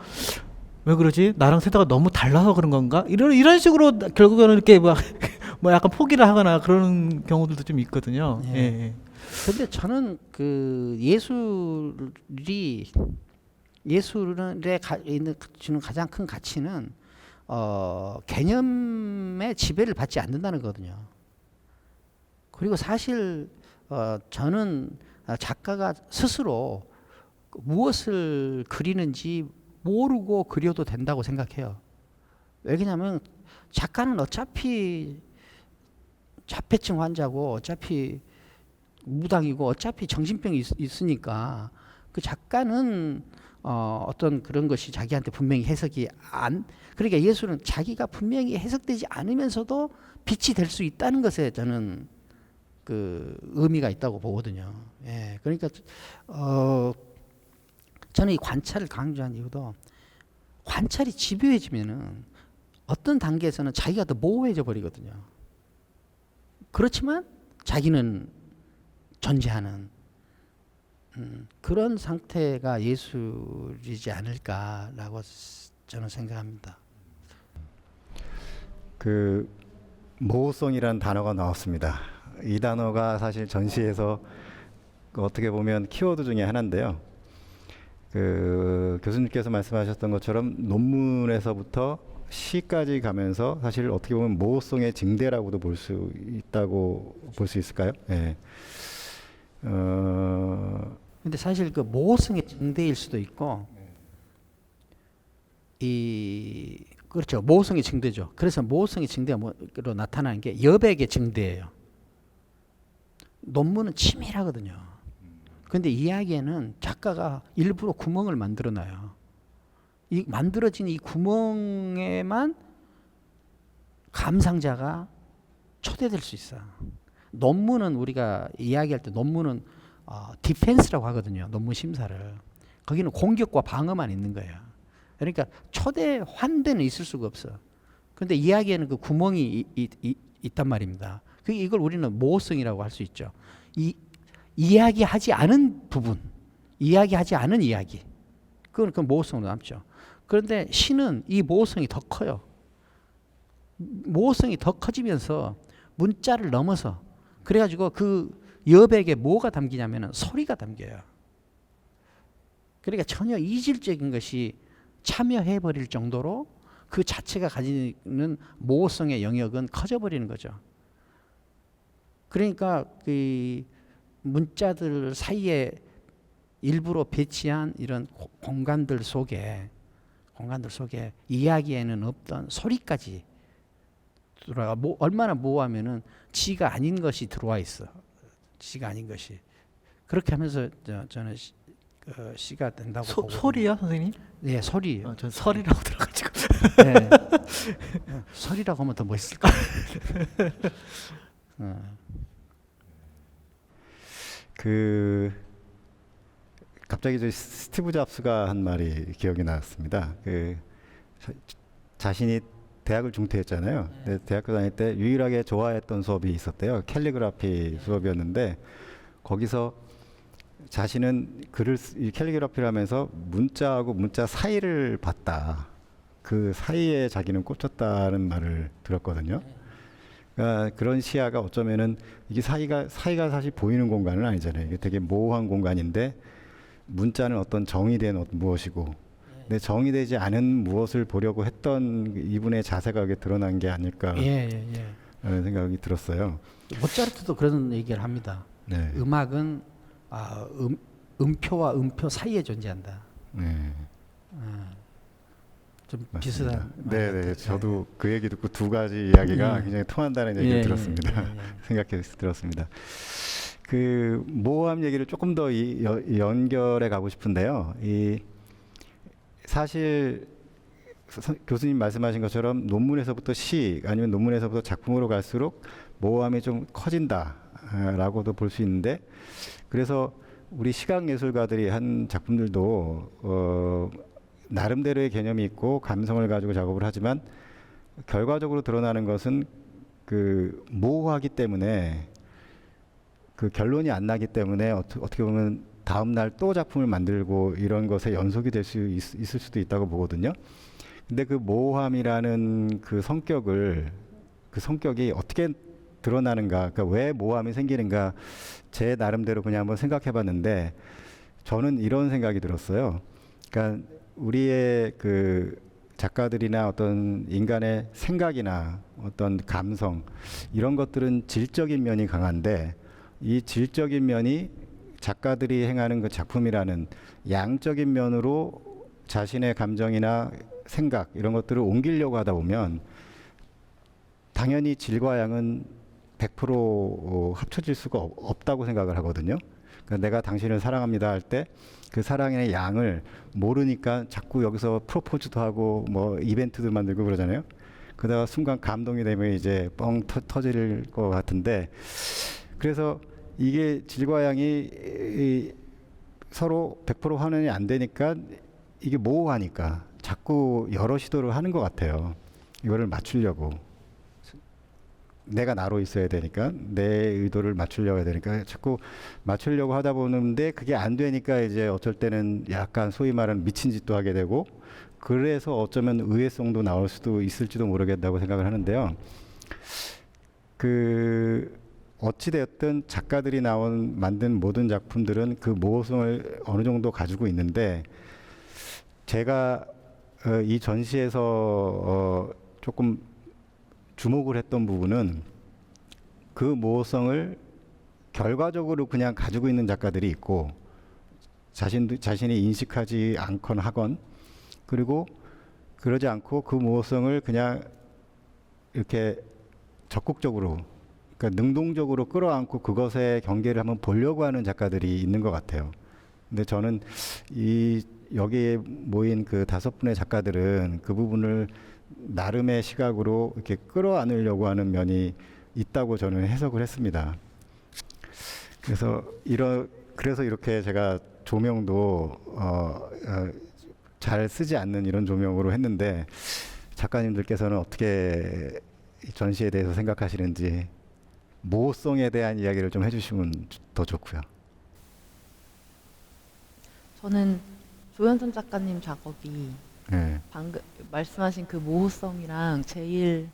왜 그러지? 나랑 세대가 너무 달라서 그런 건가? 이런 식으로 결국에는 이렇게 뭐 약간 포기를 하거나 그런 경우들도 좀 있거든요. 예. 예. 근데 저는 그 예술에 주는 가장 큰 가치는 개념의 지배를 받지 않는다는 거거든요. 그리고 사실 저는 작가가 스스로 무엇을 그리는지 모르고 그려도 된다고 생각해요. 왜냐하면 작가는 어차피 자폐증 환자고 어차피 무당이고 어차피 정신병이 있으니까 그 작가는 어떤 그런 것이 자기한테 분명히 해석이 안, 그러니까 예수는 자기가 분명히 해석되지 않으면서도 빛이 될 수 있다는 것에 저는 그 의미가 있다고 보거든요. 예, 그러니까 저는 이 관찰을 강조한 이유도 관찰이 집요해지면은 어떤 단계에서는 자기가 더 모호해져 버리거든요. 그렇지만 자기는 존재하는 그런 상태가 예술이지 않을까라고 저는 생각합니다. 그 모호성이라는 단어가 나왔습니다. 이 단어가 사실 전시에서 어떻게 보면 키워드 중에 하나인데요. 그 교수님께서 말씀하셨던 것처럼 논문에서부터 시까지 가면서 사실 어떻게 보면 모호성의 증대라고도 볼 수 있다고 볼 수 있을까요? 예. 근데 사실 그 모호성의 증대일 수도 있고 이 그렇죠. 모호성의 증대죠. 그래서 모호성의 증대가 뭐로 나타나는 게 여백의 증대예요. 논문은 치밀하거든요. 근데 이야기에는 작가가 일부러 구멍을 만들어 놔요. 이 만들어진 이 구멍에만 감상자가 초대될 수 있어. 논문은 우리가 이야기할 때 논문은 디펜스라고 하거든요. 논문 심사를. 거기는 공격과 방어만 있는 거예요. 그러니까 초대 환대는 있을 수가 없어. 그런데 이야기에는 그 구멍이 있단 말입니다. 이걸 우리는 모호성이라고 할 수 있죠. 이야기하지 않은 부분, 이야기하지 않은 이야기. 그건 모호성으로 남죠. 그런데 시는 이 모호성이 더 커요. 모호성이 더 커지면서 문자를 넘어서 그래가지고 그 여백에 뭐가 담기냐면 소리가 담겨요. 그러니까 전혀 이질적인 것이 참여해버릴 정도로 그 자체가 가지는 모호성의 영역은 커져버리는 거죠. 그러니까 그 문자들 사이에 일부러 배치한 이런 공간들 속에 이야기에는 없던 소리까지 들어가. 얼마나 모호하면은 지가 아닌 것이 들어와 있어. 지가 아닌 것이. 그렇게 하면서 저는 시가 된다고 보고. 소리요, 선생님? 네, 소리. 전 설이라고 들어가지고. 네. 설이라고 하면 더 멋있을 것 같아요. 그 갑자기 저 스티브 잡스가 한 말이 기억이 났습니다. 그 자신이 대학을 중퇴했잖아요. 근데 대학교 다닐 때 유일하게 좋아했던 수업이 있었대요. 캘리그라피 수업이었는데 거기서 자신은 캘리그라피를 하면서 문자하고 문자 사이를 봤다. 그 사이에 자기는 꽂혔다는 말을 들었거든요. 그러니까 그런 시야가 어쩌면은 이게 사이가 사실 보이는 공간은 아니잖아요. 이게 되게 모호한 공간인데 문자는 어떤 정의된 무엇이고, 근데 정의되지 않은 무엇을 보려고 했던 이분의 자세가 여기 드러난 게 아닐까 라는 생각이 들었어요. 모차르트도 그런 얘기를 합니다. 네. 음악은 음표와 음표 사이에 존재한다. 네. 좀 맞습니다. 비슷한. 네, 저도 그 얘기 듣고 두 가지 이야기가 굉장히 통한다는 얘기를 들었습니다. 생각해서 들었습니다. 그 모호함 얘기를 조금 더 연결해 가고 싶은데요. 사실 교수님 말씀하신 것처럼 논문에서부터 시 아니면 논문에서부터 작품으로 갈수록 모호함이 좀 커진다라고도 볼 수 있는데, 그래서 우리 시각 예술가들이 한 작품들도 나름대로의 개념이 있고 감성을 가지고 작업을 하지만 결과적으로 드러나는 것은 그 모호하기 때문에, 그 결론이 안 나기 때문에 어떻게 보면 다음 날 또 작품을 만들고 이런 것에 연속이 될 수 있을 수도 있다고 보거든요. 근데 그 모호함이라는 그 성격이 어떻게 드러나는가, 그러니까 왜 모호함이 생기는가, 제 나름대로 그냥 한번 생각해 봤는데 저는 이런 생각이 들었어요. 그러니까 우리의 그 작가들이나 어떤 인간의 생각이나 어떤 감성, 이런 것들은 질적인 면이 강한데 이 질적인 면이 작가들이 행하는 그 작품이라는 양적인 면으로 자신의 감정이나 생각 이런 것들을 옮기려고 하다 보면 당연히 질과 양은 100% 합쳐질 수가 없다고 생각을 하거든요. 그러니까 내가 당신을 사랑합니다 할 때 그 사랑의 양을 모르니까 자꾸 여기서 프로포즈도 하고 뭐 이벤트도 만들고 그러잖아요. 그러다가 순간 감동이 되면 이제 뻥 터질 것 같은데, 그래서 이게 질과 양이 서로 100% 환원이 안 되니까 이게 모호하니까 자꾸 여러 시도를 하는 것 같아요. 이거를 맞추려고. 내가 나로 있어야 되니까, 내 의도를 맞추려고 해야 되니까 자꾸 맞추려고 하다 보는데 그게 안 되니까 이제 어쩔 때는 약간 소위 말하는 미친 짓도 하게 되고, 그래서 어쩌면 의외성도 나올 수도 있을지도 모르겠다고 생각을 하는데요. 그 어찌되었든 작가들이 만든 모든 작품들은 그 모호성을 어느 정도 가지고 있는데, 제가 이 전시에서 조금 주목을 했던 부분은 그 모호성을 결과적으로 그냥 가지고 있는 작가들이 있고, 자신이 인식하지 않건 하건, 그리고 그러지 않고 그 모호성을 그냥 이렇게 적극적으로, 그러니까 능동적으로 끌어안고 그것의 경계를 한번 보려고 하는 작가들이 있는 것 같아요. 근데 저는 여기에 모인 그 5분의 작가들은 그 부분을 나름의 시각으로 이렇게 끌어안으려고 하는 면이 있다고 저는 해석을 했습니다. 그래서 이렇게 제가 조명도 잘 쓰지 않는 이런 조명으로 했는데, 작가님들께서는 어떻게 이 전시에 대해서 생각하시는지, 모호성에 대한 이야기를 좀 해주시면 더 좋고요. 저는 조현선 작가님 작업이 네. 방금 말씀하신 그 모호성이랑 제일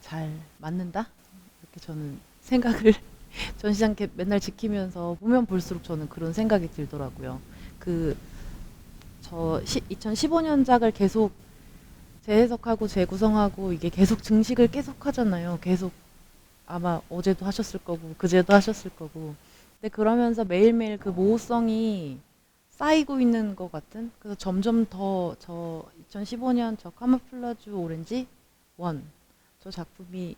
잘 맞는다? 이렇게 저는 생각을 전시장 맨날 지키면서 보면 볼수록 저는 그런 생각이 들더라고요. 저 2015년작을 계속 재해석하고 재구성하고 이게 계속 증식을 계속 하잖아요. 계속 아마 어제도 하셨을 거고 그제도 하셨을 거고. 근데 그러면서 매일매일 그 모호성이 쌓이고 있는 것 같은, 그래서 점점 더 저 2015년 저 카모플라주 오렌지 1 저 작품이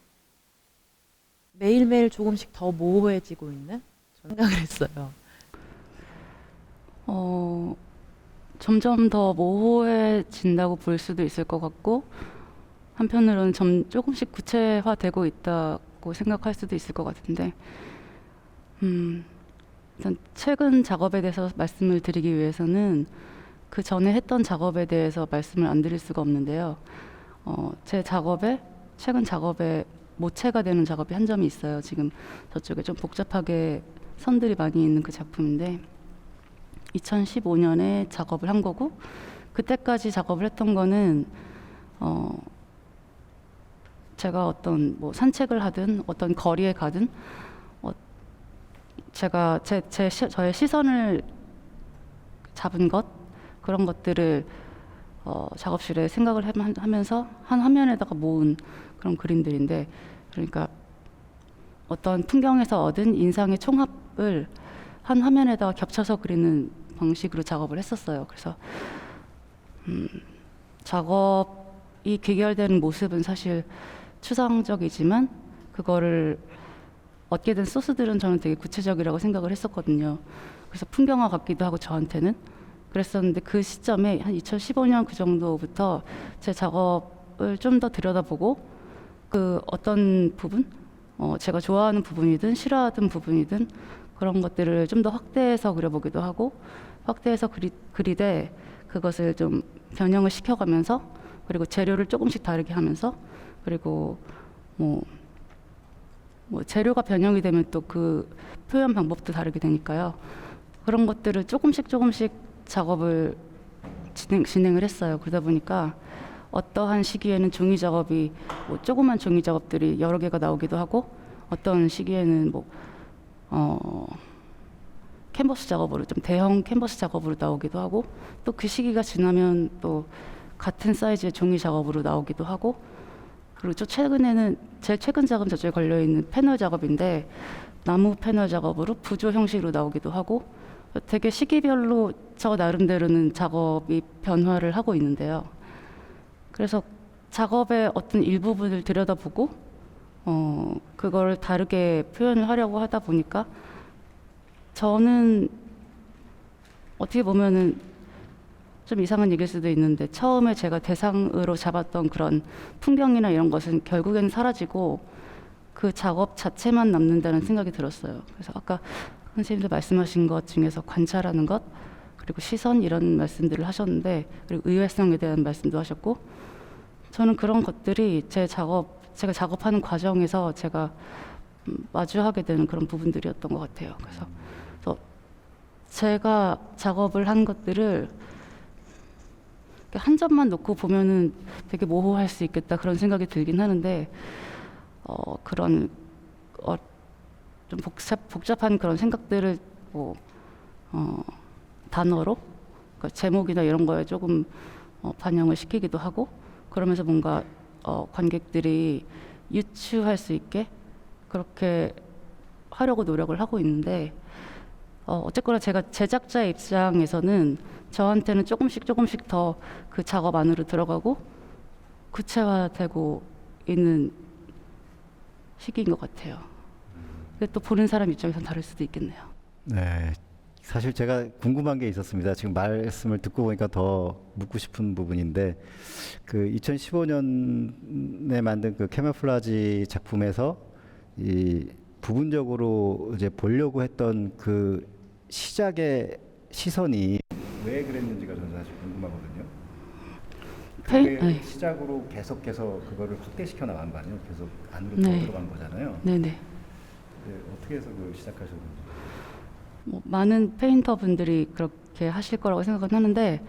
매일매일 조금씩 더 모호해지고 있는 생각을 했어요. 점점 더 모호해진다고 볼 수도 있을 것 같고, 한편으로는 조금씩 구체화되고 있다고 생각할 수도 있을 것 같은데, 일단 최근 작업에 대해서 말씀을 드리기 위해서는 그 전에 했던 작업에 대해서 말씀을 안 드릴 수가 없는데요. 제 최근 작업에 모체가 되는 작업이 한 점이 있어요. 지금 저쪽에 좀 복잡하게 선들이 많이 있는 그 작품인데, 2015년에 작업을 한 거고, 그때까지 작업을 했던 거는 제가 어떤 뭐 산책을 하든 어떤 거리에 가든 제가 저의 시선을 잡은 것, 그런 것들을 작업실에 생각을 하면서 한 화면에다가 모은 그런 그림들인데, 그러니까 어떤 풍경에서 얻은 인상의 총합을 한 화면에다가 겹쳐서 그리는 방식으로 작업을 했었어요. 그래서 작업이 귀결되는 모습은 사실 추상적이지만, 그거를 얻게 된 소스들은 저는 되게 구체적이라고 생각을 했었거든요. 그래서 풍경화 같기도 하고 저한테는 그랬었는데, 그 시점에 한 2015년 그 정도부터 제 작업을 좀 더 들여다보고, 그 어떤 부분, 제가 좋아하는 부분이든 싫어하는 부분이든 그런 것들을 좀 더 확대해서 그려보기도 하고, 확대해서 그리되 그것을 좀 변형을 시켜가면서, 그리고 재료를 조금씩 다르게 하면서, 그리고 뭐 재료가 변형이 되면 또 그 표현 방법도 다르게 되니까요. 그런 것들을 조금씩 작업을 진행을 했어요. 그러다 보니까 어떠한 시기에는 종이 작업이 조그만 종이 작업들이 여러 개가 나오기도 하고, 어떤 시기에는 캔버스 작업으로 좀 대형 캔버스 작업으로 나오기도 하고, 또 그 시기가 지나면 또 같은 사이즈의 종이 작업으로 나오기도 하고, 그리고 제일 최근 작업 저쪽에 걸려 있는 패널 작업인데, 나무 패널 작업으로 부조 형식으로 나오기도 하고 되게 시기별로 저 나름대로는 작업이 변화를 하고 있는데요. 그래서 작업의 어떤 일부분을 들여다보고 그걸 다르게 표현을 하려고 하다 보니까 저는 어떻게 보면은 좀 이상한 얘기일 수도 있는데 처음에 제가 대상으로 잡았던 그런 풍경이나 이런 것은 결국에는 사라지고 그 작업 자체만 남는다는 생각이 들었어요. 그래서 아까 선생님도 말씀하신 것 중에서 관찰하는 것 그리고 시선 이런 말씀들을 하셨는데 그리고 의외성에 대한 말씀도 하셨고 저는 그런 것들이 제가 작업하는 과정에서 제가 마주하게 되는 그런 부분들이었던 것 같아요. 그래서 제가 작업을 한 것들을 한 점만 놓고 보면은 되게 모호할 수 있겠다 그런 생각이 들긴 하는데 그런 좀 복잡한 그런 생각들을 단어로 그러니까 제목이나 이런 거에 조금 반영을 시키기도 하고 그러면서 뭔가 관객들이 유추할 수 있게 그렇게 하려고 노력을 하고 있는데 어쨌거나 제가 제작자의 입장에서는 저한테는 조금씩 더 그 작업 안으로 들어가고 구체화되고 있는 시기인 것 같아요. 근데 또 보는 사람 입장에서는 다를 수도 있겠네요. 네, 사실 제가 궁금한 게 있었습니다. 지금 말씀을 듣고 보니까 더 묻고 싶은 부분인데 그 2015년에 만든 그 캐모플라지 작품에서 이 부분적으로 이제 보려고 했던 그 시작의 시선이 왜 그랬는지가 저는 사실 궁금하거든요. 그게 시작으로 계속해서 그거를 확대시켜 나간 거 아니에요? 계속 안으로 더 들어간 거잖아요. 네네. 어떻게 해서 그걸 시작하셨는지. 많은 페인터 분들이 그렇게 하실 거라고 생각은 하는데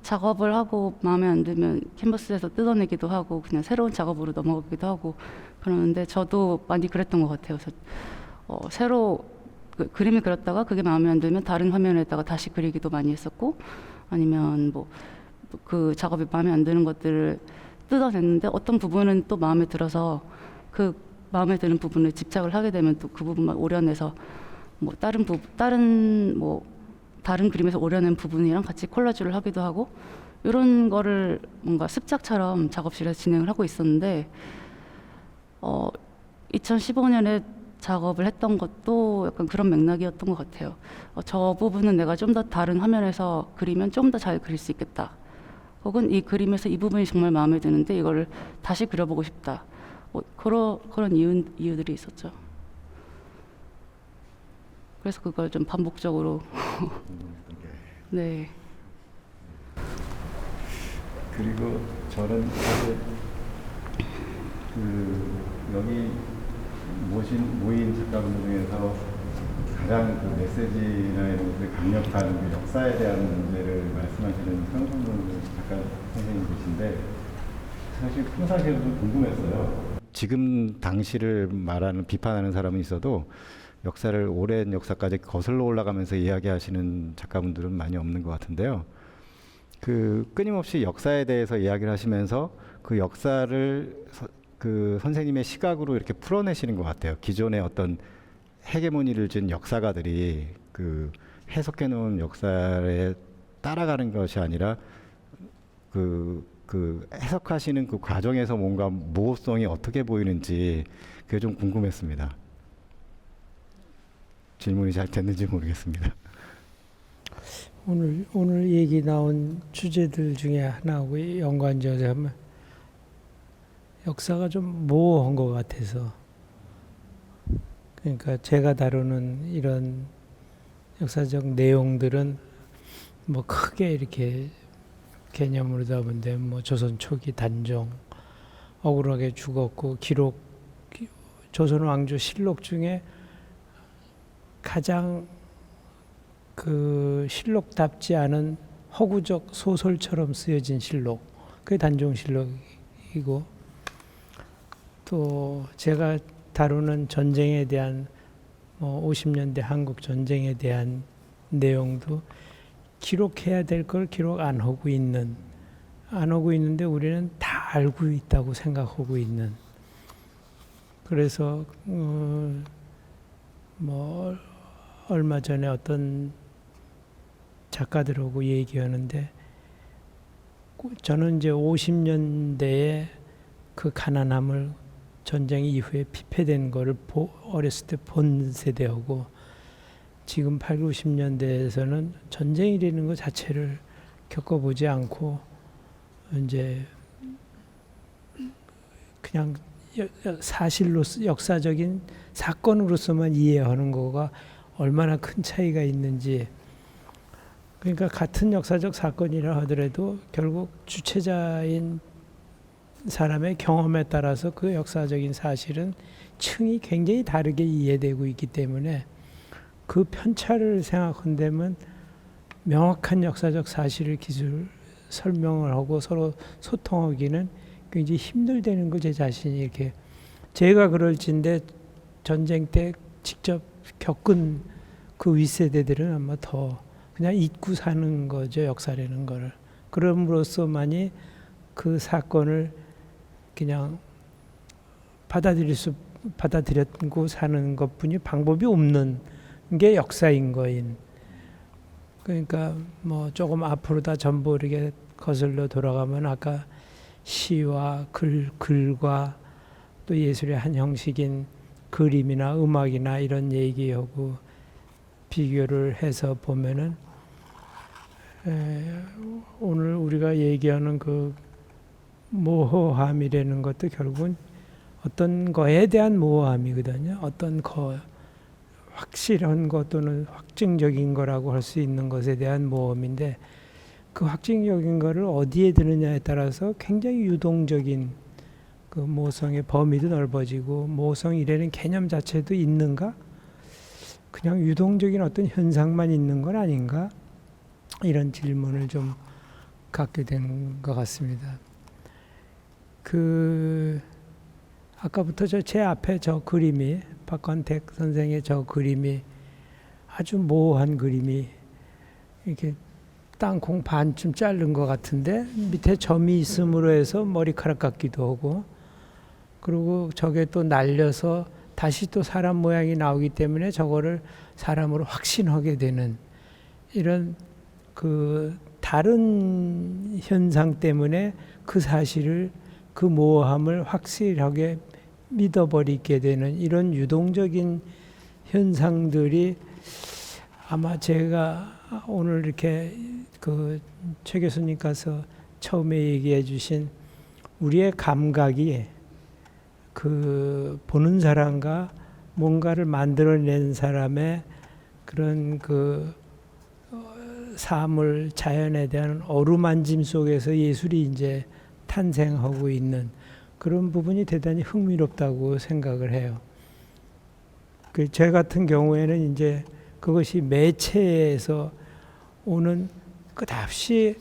작업을 하고 마음에 안 들면 캔버스에서 뜯어내기도 하고 그냥 새로운 작업으로 넘어가기도 하고 그러는데 저도 많이 그랬던 것 같아요. 그래서 새로 그림을 그렸다가 그게 마음에 안 들면 다른 화면에다가 다시 그리기도 많이 했었고 아니면 그 작업이 마음에 안 드는 것들을 뜯어냈는데 어떤 부분은 또 마음에 들어서 그 마음에 드는 부분에 집착을 하게 되면 또 그 부분만 오려내서 다른 그림에서 오려낸 부분이랑 같이 콜라주를 하기도 하고 이런 거를 뭔가 습작처럼 작업실에서 진행을 하고 있었는데 2015년에 작업을 했던 것도 약간 그런 맥락이었던 것 같아요. 저 부분은 내가 좀 더 다른 화면에서 그리면 좀 더 잘 그릴 수 있겠다. 혹은 이 그림에서 이 부분이 정말 마음에 드는데 이거를 다시 그려보고 싶다. 그런 이유들이 있었죠. 그래서 그걸 좀 반복적으로 네. 그리고 저는 사실 여기 모인 작가분들 중에서 가장 그 메시지나 이런 것들이 강력한 그 역사에 대한 문제를 말씀하시는 성성분 작가 선생님이신데 사실 평상시에도 좀 궁금했어요. 지금 당시를 말하는 비판하는 사람은 있어도 역사를 오랜 역사까지 거슬러 올라가면서 이야기하시는 작가분들은 많이 없는 것 같은데요. 그 끊임없이 역사에 대해서 이야기를 하시면서 그 역사를 그 선생님의 시각으로 이렇게 풀어내시는 것 같아요. 기존의 어떤 헤게모니를 준 역사가들이 그 해석해 놓은 역사에 따라가는 것이 아니라 그 해석하시는 그 과정에서 뭔가 모호성이 어떻게 보이는지 그게 좀 궁금했습니다. 질문이 잘 됐는지 모르겠습니다. 오늘 얘기 나온 주제들 중에 하나하고 연관지어서 하면 역사가 좀 모호한 것 같아서 그러니까 제가 다루는 이런 역사적 내용들은 뭐 크게 이렇게 개념으로 잡은데 뭐 조선 초기 단종 억울하게 죽었고 조선 왕조 실록 중에 가장 그 실록답지 않은 허구적 소설처럼 쓰여진 실록, 그게 단종실록이고 또 제가 다루는 전쟁에 대한 50년대 한국 전쟁에 대한 내용도 기록해야 될 걸 기록 안 하고 있는데 우리는 다 알고 있다고 생각하고 있는. 그래서 뭐 얼마 전에 어떤 작가들하고 얘기하는데 저는 이제 50년대에 그 가난함을 전쟁 이후에 피폐된 거를 어렸을 때 본 세대하고 지금 8, 90년대에서는 전쟁이라는 것 자체를 겪어보지 않고 이제 그냥 사실로서 역사적인 사건으로서만 이해하는 거가 얼마나 큰 차이가 있는지. 그러니까 같은 역사적 사건이라 하더라도 결국 주체자인 사람의 경험에 따라서 그 역사적인 사실은 층이 굉장히 다르게 이해되고 있기 때문에 그 편차를 생각한다면 명확한 역사적 사실을 설명을 하고 서로 소통하기는 굉장히 힘들다는 걸 제 자신이 이렇게 제가 그럴진데 전쟁 때 직접 겪은 그 윗세대들은 아마 더 그냥 잊고 사는 거죠, 역사라는 거를. 그럼으로써만이 그 사건을 그냥 받아들이고 사는 것뿐이 방법이 없는 게 역사인 거인. 그러니까 뭐 조금 앞으로다 전부 이렇게 거슬러 돌아가면 아까 시와 글과 또 예술의 한 형식인 그림이나 음악이나 이런 얘기하고 비교를 해서 보면은 오늘 우리가 얘기하는 그 모호함이라는 것도 결국은 어떤 거에 대한 모호함이거든요. 어떤 확실한 것 또는 확증적인 거라고 할 수 있는 것에 대한 모험인데 그 확증적인 거를 어디에 드느냐에 따라서 굉장히 유동적인 그 모성의 범위도 넓어지고 모성이라는 개념 자체도 있는가? 그냥 유동적인 어떤 현상만 있는 건 아닌가? 이런 질문을 좀 갖게 된 것 같습니다. 아까부터 제 앞에 저 그림이 박관택 선생의 저 그림이 아주 모호한 그림이 이렇게 땅콩 반쯤 자른 것 같은데 밑에 점이 있음으로 해서 머리카락 같기도 하고 그리고 저게 또 날려서 다시 또 사람 모양이 나오기 때문에 저거를 사람으로 확신하게 되는 이런 그 다른 현상 때문에 그 사실을 그 모호함을 확실하게 믿어버리게 되는 이런 유동적인 현상들이 아마 제가 오늘 이렇게 그 최 교수님께서 처음에 얘기해 주신 우리의 감각이 그 보는 사람과 뭔가를 만들어낸 사람의 그런 그 사물 자연에 대한 어루만짐 속에서 예술이 이제 탄생하고 있는 그런 부분이 대단히 흥미롭다고 생각을 해요. 제 같은 경우에는 이제 그것이 매체에서 오는 끝없이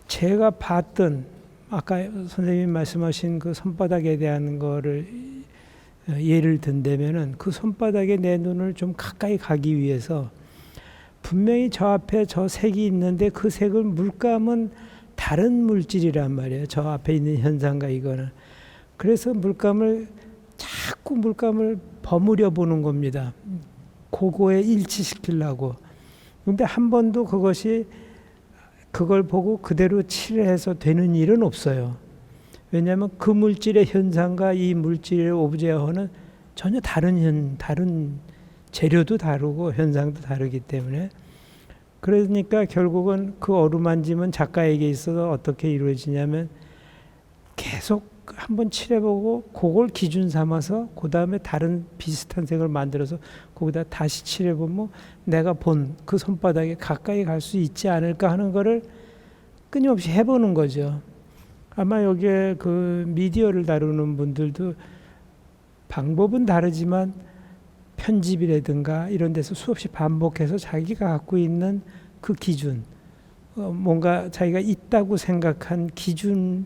제가 봤던 아까 선생님이 말씀하신 그 손바닥에 대한 거를 예를 든다면은 그 손바닥에 내 눈을 좀 가까이 가기 위해서 분명히 저 앞에 저 색이 있는데 그 색을 물감은 다른 물질이란 말이에요. 저 앞에 있는 현상과 이거는. 그래서 자꾸 물감을 버무려 보는 겁니다. 그거에 일치시키려고. 근데 한 번도 그걸 보고 그대로 칠해서 되는 일은 없어요. 왜냐하면 그 물질의 현상과 이 물질의 오브제어는 전혀 다른 재료도 다르고 현상도 다르기 때문에 그러니까 결국은 그 어루만짐은 작가에게 있어서 어떻게 이루어지냐면 계속 한번 칠해보고 그걸 기준 삼아서 그 다음에 다른 비슷한 색을 만들어서 거기다 다시 칠해보면 내가 본 그 손바닥에 가까이 갈 수 있지 않을까 하는 거를 끊임없이 해보는 거죠. 아마 여기에 그 미디어를 다루는 분들도 방법은 다르지만 편집이라든가 이런 데서 수없이 반복해서 자기가 갖고 있는 그 기준, 뭔가 자기가 있다고 생각한 기준,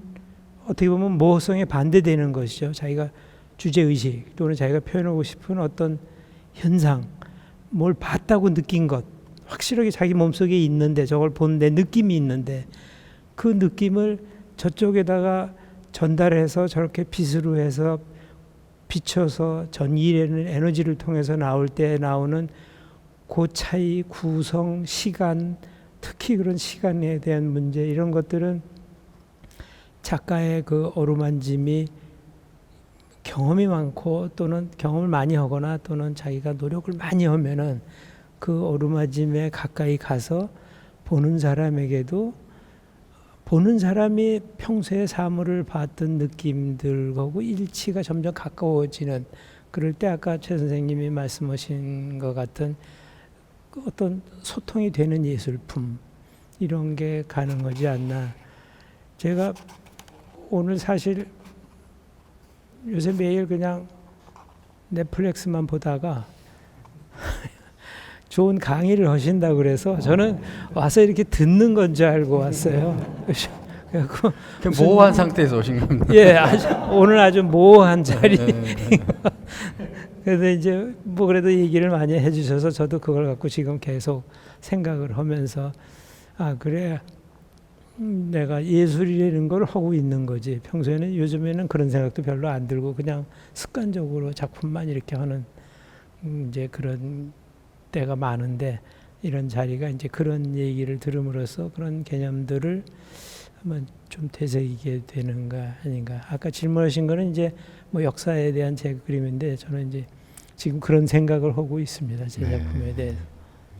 어떻게 보면 모호성에 반대되는 것이죠. 자기가 주제의식 또는 자기가 표현하고 싶은 어떤 현상, 뭘 봤다고 느낀 것, 확실하게 자기 몸속에 있는데 저걸 본 내 느낌이 있는데 그 느낌을 저쪽에다가 전달해서 저렇게 빗으로 해서 비춰서 전기라는 에너지를 통해서 나올 때 나오는 그 차이, 구성, 시간, 특히 그런 시간에 대한 문제 이런 것들은 작가의 그 어루만짐이 경험이 많고 또는 경험을 많이 하거나 또는 자기가 노력을 많이 하면은 그 어루만짐에 가까이 가서 보는 사람에게도 보는 사람이 평소에 사물을 봤던 느낌들하고 일치가 점점 가까워지는 그럴 때 아까 최 선생님이 말씀하신 것 같은 그 어떤 소통이 되는 예술품 이런 게 가능하지 않나. 제가 오늘 사실 요새 매일 그냥 넷플릭스만 보다가 좋은 강의를 하신다고 그래서 저는 와서 이렇게 듣는 건 줄 알고 왔어요. 그래갖고 모호한 상태에서 오신 겁니다. 예, 오늘 아주 모호한 자리. 그래서 이제 뭐 그래도 얘기를 많이 해주셔서 저도 그걸 갖고 지금 계속 생각을 하면서 아 그래 내가 예술이라는 걸 하고 있는 거지. 평소에는 요즘에는 그런 생각도 별로 안 들고 그냥 습관적으로 작품만 이렇게 하는 이제 그런 때가 많은데 이런 자리가 이제 그런 얘기를 들음으로써 그런 개념들을 한번 좀 되새기게 되는가 아닌가. 아까 질문하신 거는 이제 뭐 역사에 대한 제 그림인데 저는 이제 지금 그런 생각을 하고 있습니다. 제 작품에 대해서.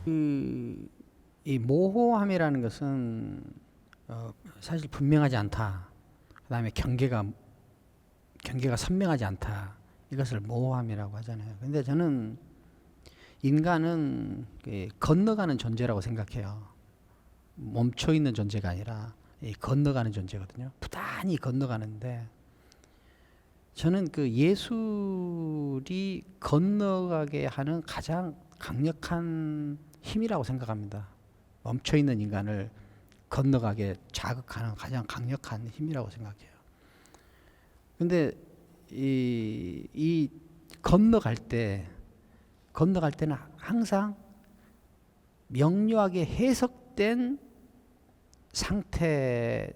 이 모호함이라는 것은 사실 분명하지 않다. 그다음에 경계가 선명하지 않다. 이것을 모호함이라고 하잖아요. 근데 저는 인간은 건너가는 존재라고 생각해요. 멈춰 있는 존재가 아니라 건너가는 존재거든요. 부단히 건너가는데 저는 그 예술이 건너가게 하는 가장 강력한 힘이라고 생각합니다. 멈춰 있는 인간을 건너가게 자극하는 가장 강력한 힘이라고 생각해요. 근데 이 건너갈 때는 항상 명료하게 해석된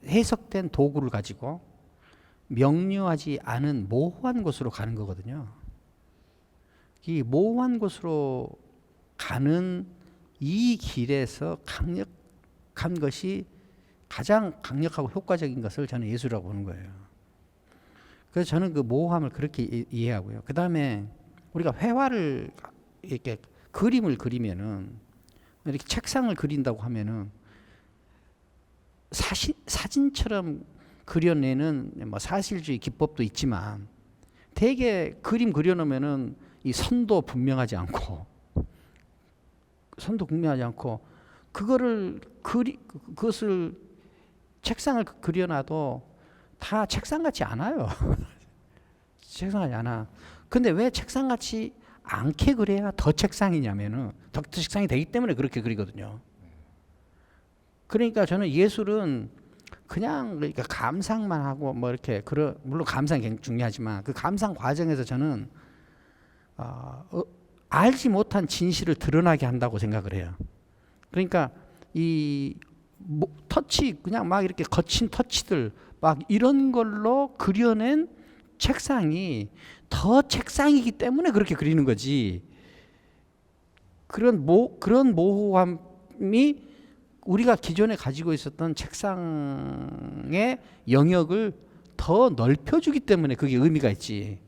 해석된 도구를 가지고 명료하지 않은 모호한 곳으로 가는 거거든요. 이 모호한 곳으로 가는 이 길에서 강력한 것이 가장 강력하고 효과적인 것을 저는 예술이라고 보는 거예요. 그래서 저는 그 모호함을 그렇게 이해하고요. 그 다음에 우리가 회화를 이렇게 그림을 그리면은 이렇게 책상을 그린다고 하면은 사진처럼 그려내는 뭐 사실주의 기법도 있지만 대개 그림 그려놓으면은 이 선도 분명하지 않고 그것을 책상을 그려놔도 다 책상 같지 않아요. 책상 같지 않아. 근데 왜 책상 같지 않게 그래야 더 책상이냐면은 더 책상이 되기 때문에 그렇게 그리거든요. 그러니까 저는 예술은 그냥 그러니까 감상만 하고 뭐 이렇게 물론 감상이 굉장히 중요하지만 그 감상 과정에서 저는 알지 못한 진실을 드러나게 한다고 생각을 해요. 그러니까 이 터치 그냥 막 이렇게 거친 터치들 막 이런 걸로 그려낸 책상이 더 책상이기 때문에 그렇게 그리는 거지. 그런 모호함이 우리가 기존에 가지고 있었던 책상의 영역을 더 넓혀주기 때문에 그게 의미가 있지.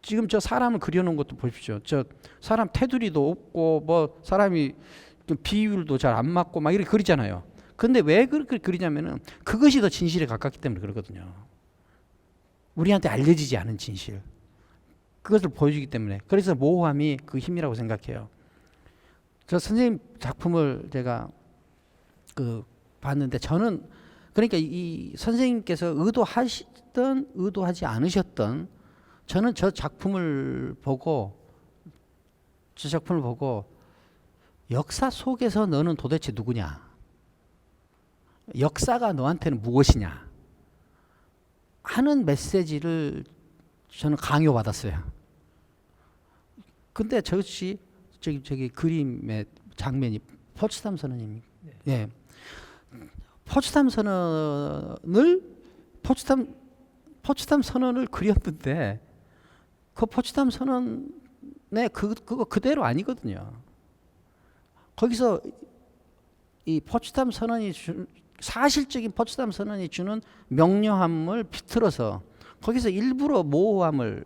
지금 저 사람을 그려놓은 것도 보십시오. 저 사람 테두리도 없고 뭐 사람이 비율도 잘 안 맞고 막 이렇게 그리잖아요. 근데 왜 그렇게 그리냐면은 그것이 더 진실에 가깝기 때문에 그러거든요. 우리한테 알려지지 않은 진실. 그것을 보여주기 때문에. 그래서 모호함이 그 힘이라고 생각해요. 저 선생님 작품을 제가 봤는데 저는 그러니까 이 선생님께서 의도하시든 의도하지 않으셨던 저는 저 작품을 보고 역사 속에서 너는 도대체 누구냐? 역사가 너한테는 무엇이냐? 하는 메시지를 저는 강요받았어요. 근데 저기 그림의 장면이 포츠담 선언입니다. 예. 포츠담 선언을 그렸는데 그 포츠담 선언의 그거 그대로 아니거든요. 거기서 이 포츠담 선언이 사실적인 포츠담 선언이 주는 명료함을 비틀어서 거기서 일부러 모호함을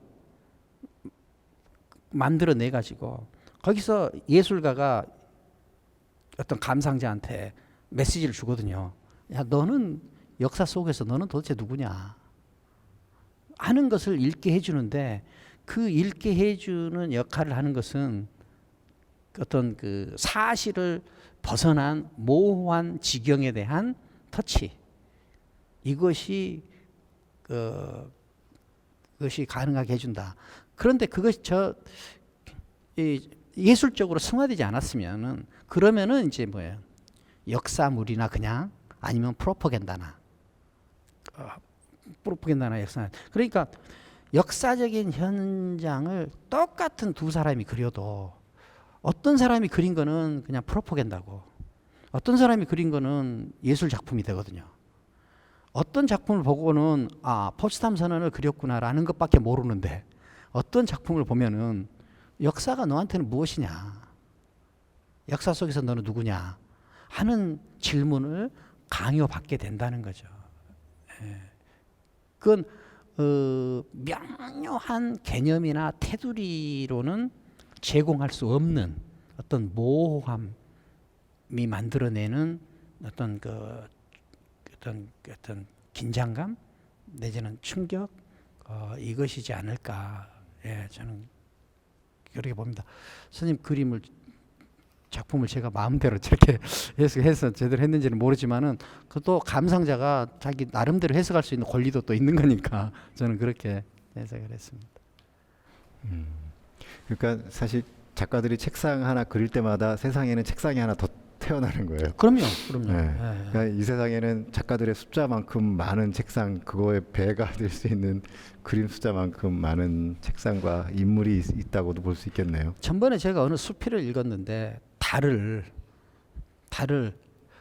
만들어내 가지고 거기서 예술가가 어떤 감상자한테 메시지를 주거든요. 야, 너는 역사 속에서 너는 도대체 누구냐 하는 것을 읽게 해주는데, 그 읽게 해주는 역할을 하는 것은 어떤 그 사실을 벗어난 모호한 지경에 대한 터치, 이것이 그것이 가능하게 해준다. 그런데 그것이 예술적으로 승화되지 않았으면은, 그러면은 이제 뭐예요? 역사물이나 그냥 아니면 프로파간다나 역사. 그러니까 역사적인 현장을 똑같은 두 사람이 그려도 어떤 사람이 그린 거는 그냥 프로파간다고, 어떤 사람이 그린 거는 예술 작품이 되거든요. 어떤 작품을 보고는 포츠담 선언을 그렸구나라는 것밖에 모르는데, 어떤 작품을 보면은 역사가 너한테는 무엇이냐, 역사 속에서 너는 누구냐 하는 질문을 강요받게 된다는 거죠. 그건 명료한 개념이나 테두리로는 제공할 수 없는 어떤 모호함이 만들어내는 어떤 어떤 긴장감 내지는 충격, 이것이지 않을까. 저는 그렇게 봅니다. 스님 작품을 제가 마음대로 저렇게 해서 제대로 했는지는 모르지만은, 그것도 감상자가 자기 나름대로 해석할 수 있는 권리도 또 있는 거니까 저는 그렇게 해석을 했습니다. 그러니까 사실 작가들이 책상 하나 그릴 때마다 세상에는 책상이 하나 더 태어나는 거예요. 그럼요. 네. 그러니까 이 세상에는 작가들의 숫자만큼 많은 책상, 그거에 배가 될 수 있는 그림 숫자만큼 많은 책상과 인물이 있다고도 볼 수 있겠네요. 전번에 제가 어느 수필을 읽었는데 달을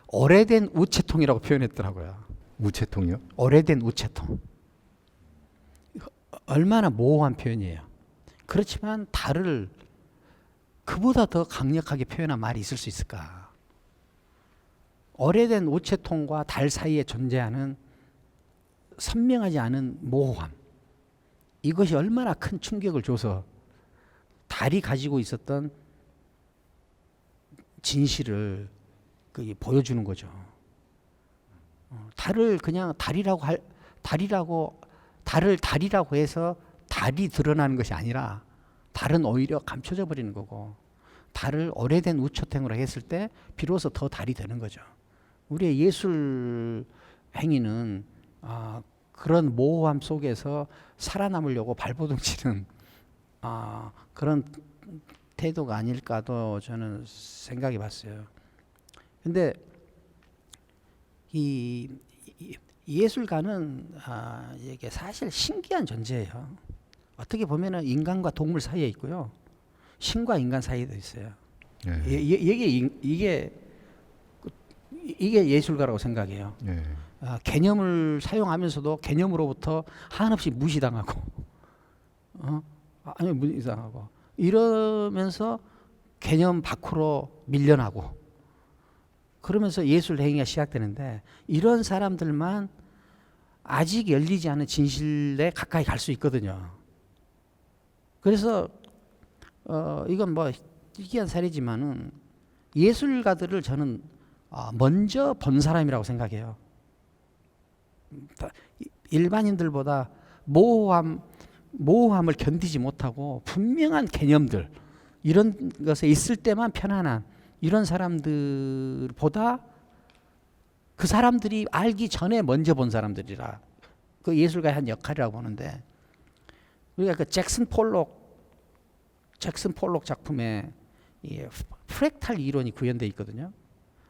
오래된 우체통이라고 표현했더라고요. 우체통이요? 오래된 우체통. 얼마나 모호한 표현이에요. 그렇지만 달을 그보다 더 강력하게 표현한 말이 있을 수 있을까? 오래된 우체통과 달 사이에 존재하는 선명하지 않은 모호함, 이것이 얼마나 큰 충격을 줘서 달이 가지고 있었던 진실을 보여주는 거죠. 달을 그냥 달을 달이라고 해서 달이 드러나는 것이 아니라, 달은 오히려 감춰져 버리는 거고, 달을 오래된 우체통으로 했을 때 비로소 더 달이 되는 거죠. 우리의 예술 행위는 그런 모호함 속에서 살아남으려고 발버둥치는 그런 태도가 아닐까도 저는 생각해 봤어요. 근데 이 예술가는 이게 사실 신기한 존재예요. 어떻게 보면은 인간과 동물 사이에 있고요, 신과 인간 사이에도 있어요. 네. 이게 예술가라고 생각해요. 네. 개념을 사용하면서도 개념으로부터 한없이 무시당하고, 무시당하고 이러면서 개념 밖으로 밀려나고, 그러면서 예술 행위가 시작되는데, 이런 사람들만 아직 열리지 않은 진실에 가까이 갈 수 있거든요. 그래서 이건 뭐 희귀한 사례지만은 예술가들을 저는 먼저 본 사람이라고 생각해요. 일반인들보다 모호함을 견디지 못하고 분명한 개념들, 이런 것에 있을 때만 편안한 이런 사람들보다, 그 사람들이 알기 전에 먼저 본 사람들이라 그 예술가의 한 역할이라고 보는데, 우리가 그 잭슨 폴록 작품에 이 프랙탈 이론이 구현되어 있거든요.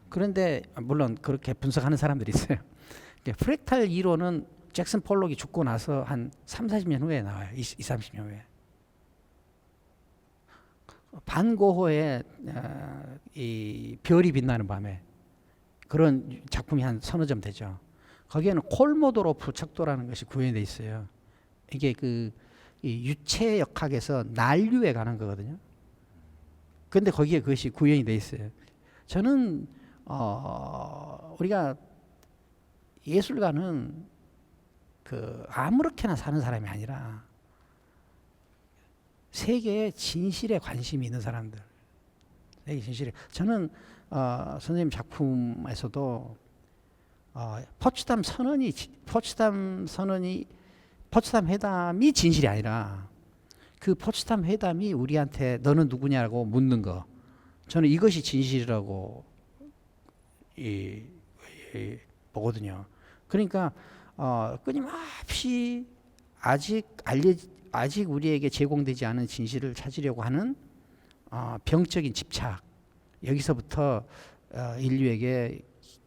그런데 물론 그렇게 분석하는 사람들이 있어요. 프랙탈 이론은 잭슨 폴록이 죽고 나서 한 30-40년 후에 나와요. 20-30년 후에. 반 고흐의 이 별이 빛나는 밤에, 그런 작품이 한 서너 점 되죠. 거기에는 콜모도로프 척도라는 것이 구현되어 있어요. 이게 이 유체역학에서 난류에 관한 거거든요. 그런데 거기에 그것이 구현이 돼 있어요. 저는 우리가 예술가는 그 아무렇게나 사는 사람이 아니라 세계의 진실에 관심이 있는 사람들. 세계 진실에. 저는 선생님 작품에서도 포츠담 회담이 진실이 아니라 그 포츠담 회담이 우리한테 너는 누구냐고 묻는 거. 저는 이것이 진실이라고 보거든요. 그러니까 끊임없이 아직 우리에게 제공되지 않은 진실을 찾으려고 하는 병적인 집착. 여기서부터 인류에게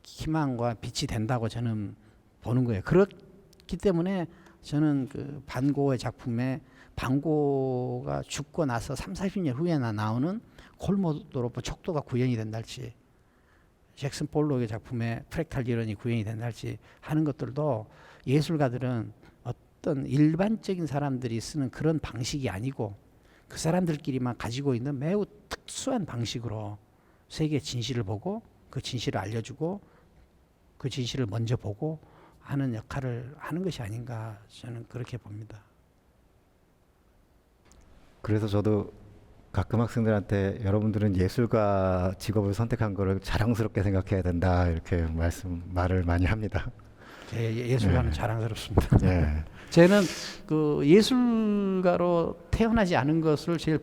희망과 빛이 된다고 저는 보는 거예요. 그렇기 때문에 저는 그 반고의 작품에 반고가 죽고 나서 30-40년 후에나 나오는 콜모도로프 척도가 구현이 된달지, 잭슨 볼록의 작품에 프랙탈 이론이 구현이 된달지 하는 것들도 예술가들은 어떤 일반적인 사람들이 쓰는 그런 방식이 아니고 그 사람들끼리만 가지고 있는 매우 특수한 방식으로 세계의 진실을 보고 그 진실을 알려주고 그 진실을 먼저 보고 하는 역할을 하는 것이 아닌가 저는 그렇게 봅니다. 그래서 저도 가끔 학생들한테 여러분들은 예술가 직업을 선택한 거를 자랑스럽게 생각해야 된다 이렇게 말을 많이 합니다. 예술가는 네. 자랑스럽습니다. 예. 저는 그 예술가로 태어나지 않은 것을 제일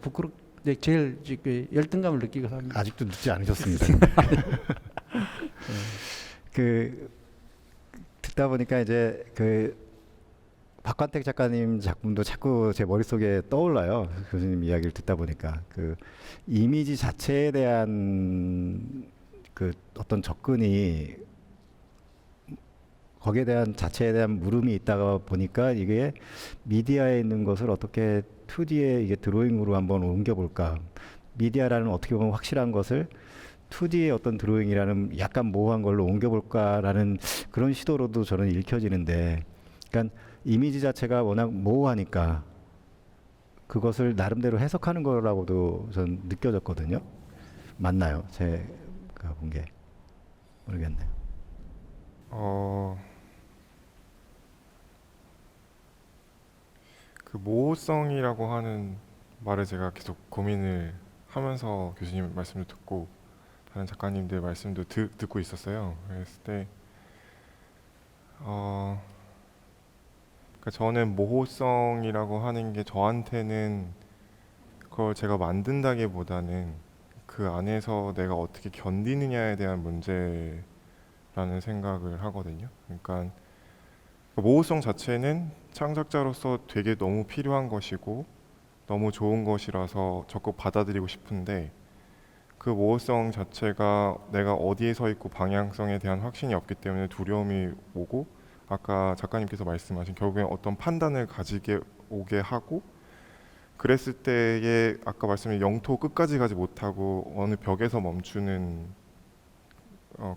제일 열등감을 느끼고 삽니다. 아직도 늦지 않으셨습니다. 그 듣다 보니까 이제 그 박관택 작가님 작품도 자꾸 제 머릿속에 떠올라요. 교수님 이야기를 듣다 보니까 그 이미지 자체에 대한 그 어떤 접근이 거기에 대한 자체에 대한 물음이 있다가 보니까 이게 미디어에 있는 것을 어떻게 2D에 이게 드로잉으로 한번 옮겨볼까. 미디어라는 어떻게 보면 확실한 것을 2D의 어떤 드로잉이라는 약간 모호한 걸로 옮겨볼까라는 그런 시도로도 저는 읽혀지는데, 그러니까 이미지 자체가 워낙 모호하니까 그것을 나름대로 해석하는 거라고도 전 느껴졌거든요. 맞나요? 제가 본 게 모르겠네요. 그 모호성이라고 하는 말을 제가 계속 고민을 하면서 교수님 말씀을 듣고 다른 작가님들 말씀도 듣고 있었어요. 그랬을 때 그러니까 저는 모호성이라고 하는 게 저한테는 그걸 제가 만든다기보다는 그 안에서 내가 어떻게 견디느냐에 대한 문제라는 생각을 하거든요. 그러니까 모호성 자체는 창작자로서 되게 너무 필요한 것이고 너무 좋은 것이라서 적극 받아들이고 싶은데, 그 모호성 자체가 내가 어디에 서 있고 방향성에 대한 확신이 없기 때문에 두려움이 오고, 아까 작가님께서 말씀하신 결국엔 어떤 판단을 가지게 오게 하고, 그랬을 때에 아까 말씀드린 영토 끝까지 가지 못하고 어느 벽에서 멈추는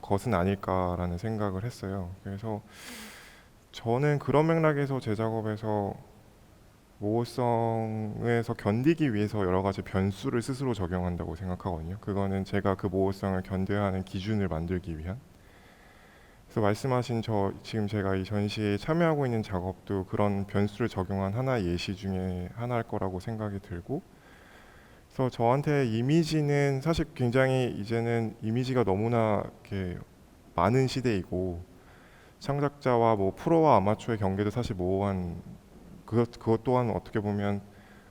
것은 아닐까라는 생각을 했어요. 그래서 저는 그런 맥락에서 제 작업에서 모호성에서 견디기 위해서 여러 가지 변수를 스스로 적용한다고 생각하거든요. 그거는 제가 그 모호성을 견뎌야 하는 기준을 만들기 위한. 그래서 말씀하신 지금 제가 이 전시에 참여하고 있는 작업도 그런 변수를 적용한 하나의 예시 중에 하나일 거라고 생각이 들고, 그래서 저한테 이미지는 사실 굉장히 이제는 이미지가 너무나 이렇게 많은 시대이고, 창작자와 뭐 프로와 아마추어의 경계도 사실 모호한, 그것 또한 어떻게 보면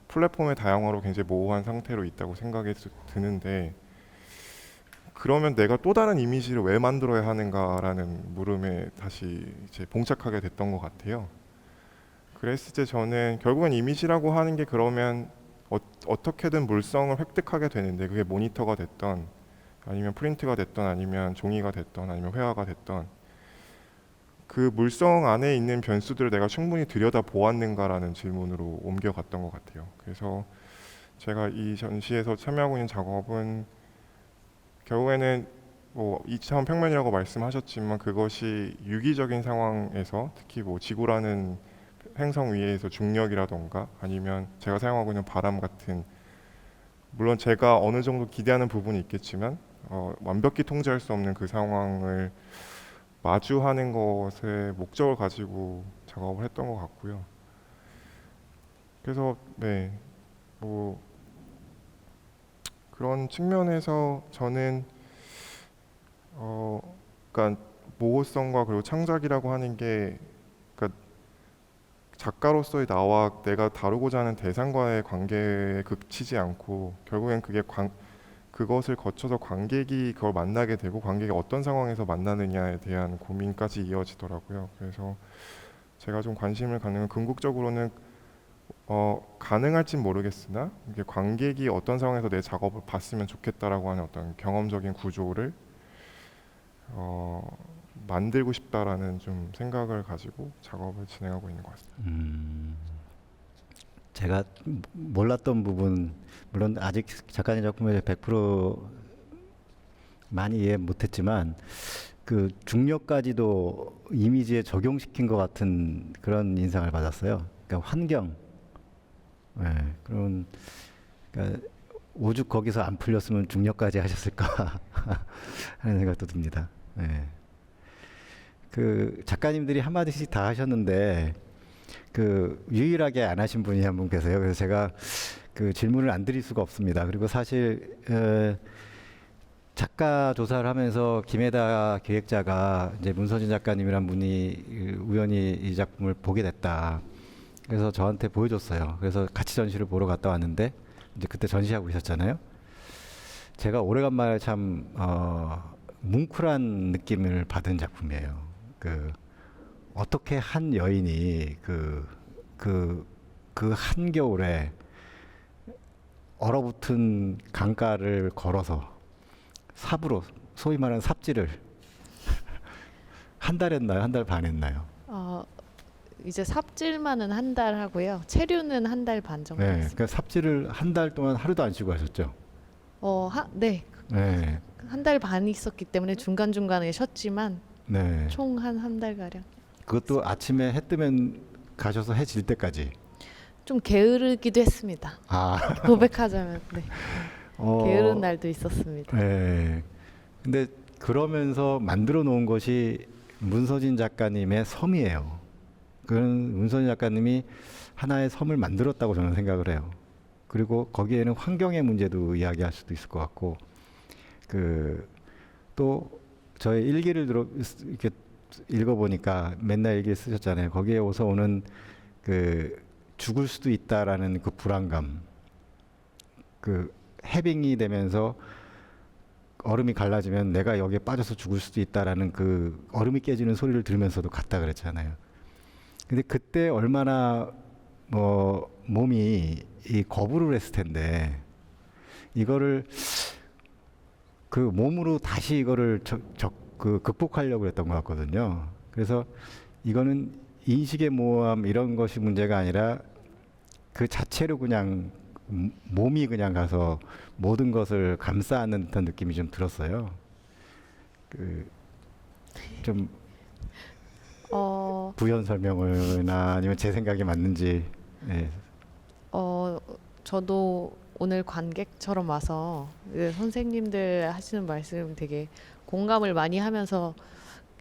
플랫폼의 다양화로 굉장히 모호한 상태로 있다고 생각이 드는데, 그러면 내가 또 다른 이미지를 왜 만들어야 하는가라는 물음에 다시 이제 봉착하게 됐던 것 같아요. 그랬을 때 저는 결국은 이미지라고 하는 게 그러면 어떻게든 물성을 획득하게 되는데, 그게 모니터가 됐던 아니면 프린트가 됐던 아니면 종이가 됐던 아니면 회화가 됐던, 그 물성 안에 있는 변수들을 내가 충분히 들여다 보았는가라는 질문으로 옮겨갔던 것 같아요. 그래서 제가 이 전시에서 참여하고 있는 작업은 결국에는 뭐 2차원 평면이라고 말씀하셨지만, 그것이 유기적인 상황에서 특히 뭐 지구라는 행성 위에서 중력이라던가 아니면 제가 사용하고 있는 바람 같은, 물론 제가 어느 정도 기대하는 부분이 있겠지만 완벽히 통제할 수 없는 그 상황을 마주하는 것에 목적을 가지고 작업을 했던 것 같고요. 그래서 네, 뭐 그런 측면에서 저는 그러니까 모호성과 그리고 창작이라고 하는 게, 그러니까 작가로서의 나와 내가 다루고자 하는 대상과의 관계에 그치지 않고 결국엔 그것을 거쳐서 관객이 그걸 만나게 되고 관객이 어떤 상황에서 만나느냐에 대한 고민까지 이어지더라고요. 그래서 제가 좀 관심을 갖는 건 궁극적으로는 가능할진 모르겠으나 이게 관객이 어떤 상황에서 내 작업을 봤으면 좋겠다라고 하는 어떤 경험적인 구조를 만들고 싶다라는 좀 생각을 가지고 작업을 진행하고 있는 것 같습니다. 제가 몰랐던 부분, 물론 아직 작가님 작품에 100% 많이 이해 못했지만 그 중력까지도 이미지에 적용시킨 것 같은 그런 인상을 받았어요. 그러니까 환경, 그런, 그러니까 오죽 거기서 안 풀렸으면 중력까지 하셨을까 하는 생각도 듭니다. 그 작가님들이 한마디씩 다 하셨는데 그 유일하게 안 하신 분이 한 분 계세요. 그래서 제가 그 질문을 안 드릴 수가 없습니다. 그리고 사실 작가 조사를 하면서 김혜다 기획자가 이제 문서진 작가님이란 분이 우연히 이 작품을 보게 됐다. 그래서 저한테 보여줬어요. 그래서 같이 전시를 보러 갔다 왔는데 이제 그때 전시하고 있었잖아요. 제가 오래간만에 참 뭉클한 느낌을 받은 작품이에요. 그 어떻게 한 여인이 그 한겨울에 얼어붙은 강가를 걸어서 삽으로, 소위 말하는 삽질을 한 달 했나요? 한 달 반 했나요? 이제 삽질만은 한 달 하고요. 체류는 한 달 반 정도 네, 했습니다. 그러니까 삽질을 한 달 동안 하루도 안 쉬고 하셨죠? 네. 네, 한 달 반 있었기 때문에 중간중간에 쉬었지만 네. 총 한 달 가량. 그것도 아침에 해 뜨면 가셔서 해 질 때까지. 좀 게으르기도 했습니다. 고백하자면 네. 게으른 날도 있었습니다. 네. 근데 그러면서 만들어 놓은 것이 문서진 작가님의 섬이에요. 그런 문서진 작가님이 하나의 섬을 만들었다고 저는 생각을 해요. 그리고 거기에는 환경의 문제도 이야기할 수도 있을 것 같고, 또 저의 일기를 이렇게 읽어보니까 맨날 일기 쓰셨잖아요. 거기에 오서 오는 죽을 수도 있다라는 그 불안감, 해빙이 되면서 얼음이 갈라지면 내가 여기에 빠져서 죽을 수도 있다라는 그 얼음이 깨지는 소리를 들으면서도 갔다 그랬잖아요. 근데 그때 얼마나 몸이 이 거부를 했을 텐데 이거를 그 몸으로 다시 이거를 극복하려고 했던 것 같거든요. 그래서 이거는 인식의 모호함 이런 것이 문제가 아니라 그 자체로 그냥 몸이 그냥 가서 모든 것을 감싸 안는 듯한 느낌이 좀 들었어요. 좀 부연 설명을나 아니면 제 생각이 맞는지. 네. 저도 오늘 관객처럼 와서 선생님들 하시는 말씀 되게 공감을 많이 하면서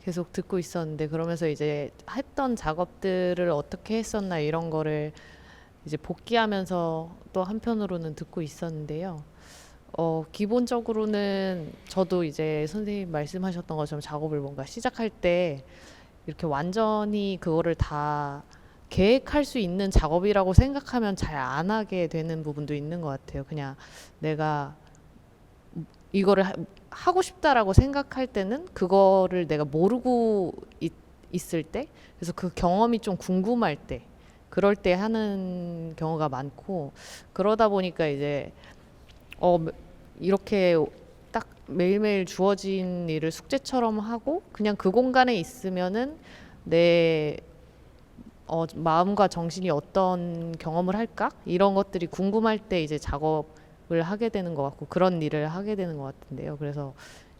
계속 듣고 있었는데, 그러면서 이제 했던 작업들을 어떻게 했었나 이런 거를 이제 복귀하면서 또 한편으로는 듣고 있었는데요. 기본적으로는 저도 이제 선생님 말씀하셨던 것처럼 작업을 뭔가 시작할 때 이렇게 완전히 그거를 다 계획할 수 있는 작업이라고 생각하면 잘 안 하게 되는 부분도 있는 것 같아요. 그냥 내가 이거를 하고 싶다라고 생각할 때는 그거를 내가 모르고 있을 때, 그래서 그 경험이 좀 궁금할 때, 그럴 때 하는 경우가 많고, 그러다 보니까 이제 이렇게 딱 매일매일 주어진 일을 숙제처럼 하고 그냥 그 공간에 있으면은 내 마음과 정신이 어떤 경험을 할까? 이런 것들이 궁금할 때 이제 작업을 하게 되는 것 같고 그런 일을 하게 되는 것 같은데요. 그래서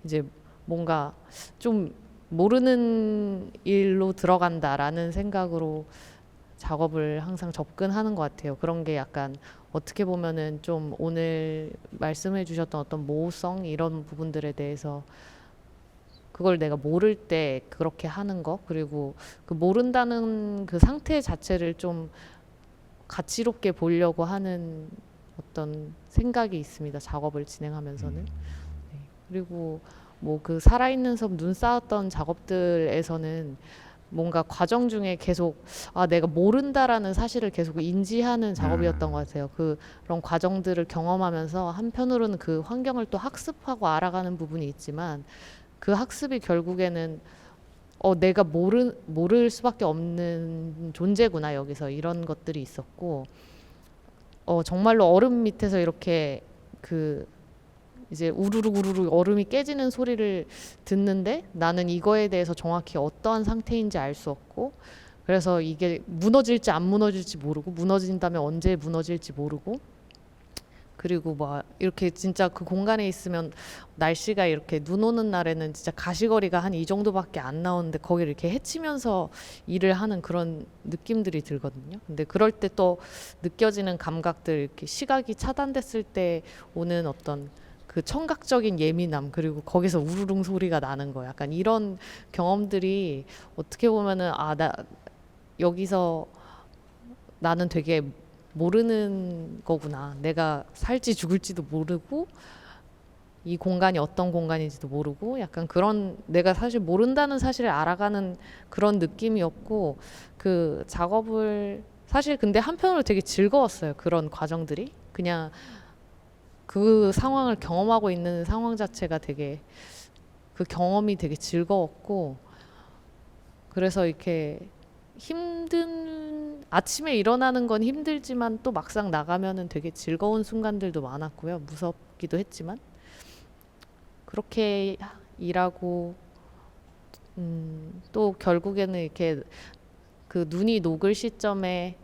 이제 뭔가 좀 모르는 일로 들어간다라는 생각으로 작업을 항상 접근하는 것 같아요. 그런 게 약간 어떻게 보면은 좀 오늘 말씀해 주셨던 어떤 모호성 이런 부분들에 대해서 그걸 내가 모를 때 그렇게 하는 거, 그리고 그 모른다는 그 상태 자체를 좀 가치롭게 보려고 하는 어떤 생각이 있습니다. 작업을 진행하면서는. 네. 그리고 뭐 그 살아있는 섬 눈 쌓았던 작업들에서는 뭔가 과정 중에 계속 내가 모른다라는 사실을 계속 인지하는 작업이었던 것 같아요. 그런 과정들을 경험하면서 한편으로는 그 환경을 또 학습하고 알아가는 부분이 있지만 그 학습이 결국에는 내가 모를 수밖에 없는 존재구나 여기서 이런 것들이 있었고 정말로 얼음 밑에서 이렇게 그 이제 우르르 얼음이 깨지는 소리를 듣는데 나는 이거에 대해서 정확히 어떠한 상태인지 알 수 없고 그래서 이게 무너질지 안 무너질지 모르고 무너진다면 언제 무너질지 모르고 그리고 막 이렇게 진짜 그 공간에 있으면 날씨가 이렇게 눈 오는 날에는 진짜 가시거리가 한 이 정도밖에 안 나오는데 거기를 이렇게 헤치면서 일을 하는 그런 느낌들이 들거든요. 근데 그럴 때 또 느껴지는 감각들 이렇게 시각이 차단됐을 때 오는 어떤 그 청각적인 예민함 그리고 거기서 우르릉 소리가 나는 거 약간 이런 경험들이 어떻게 보면은 나 여기서 나는 되게 모르는 거구나. 내가 살지 죽을지도 모르고 이 공간이 어떤 공간인지도 모르고 약간 그런 내가 사실 모른다는 사실을 알아가는 그런 느낌이었고 그 작업을 사실 근데 한편으로 되게 즐거웠어요. 그런 과정들이 그냥 그 상황을 경험하고 있는 상황 자체가 되게 그 경험이 되게 즐거웠고 그래서 이렇게 아침에 일어나는 건 힘들지만 또 막상 나가면은 되게 즐거운 순간들도 많았고요. 무섭기도 했지만 그렇게 일하고 또 결국에는 이렇게 그 눈이 녹을 시점에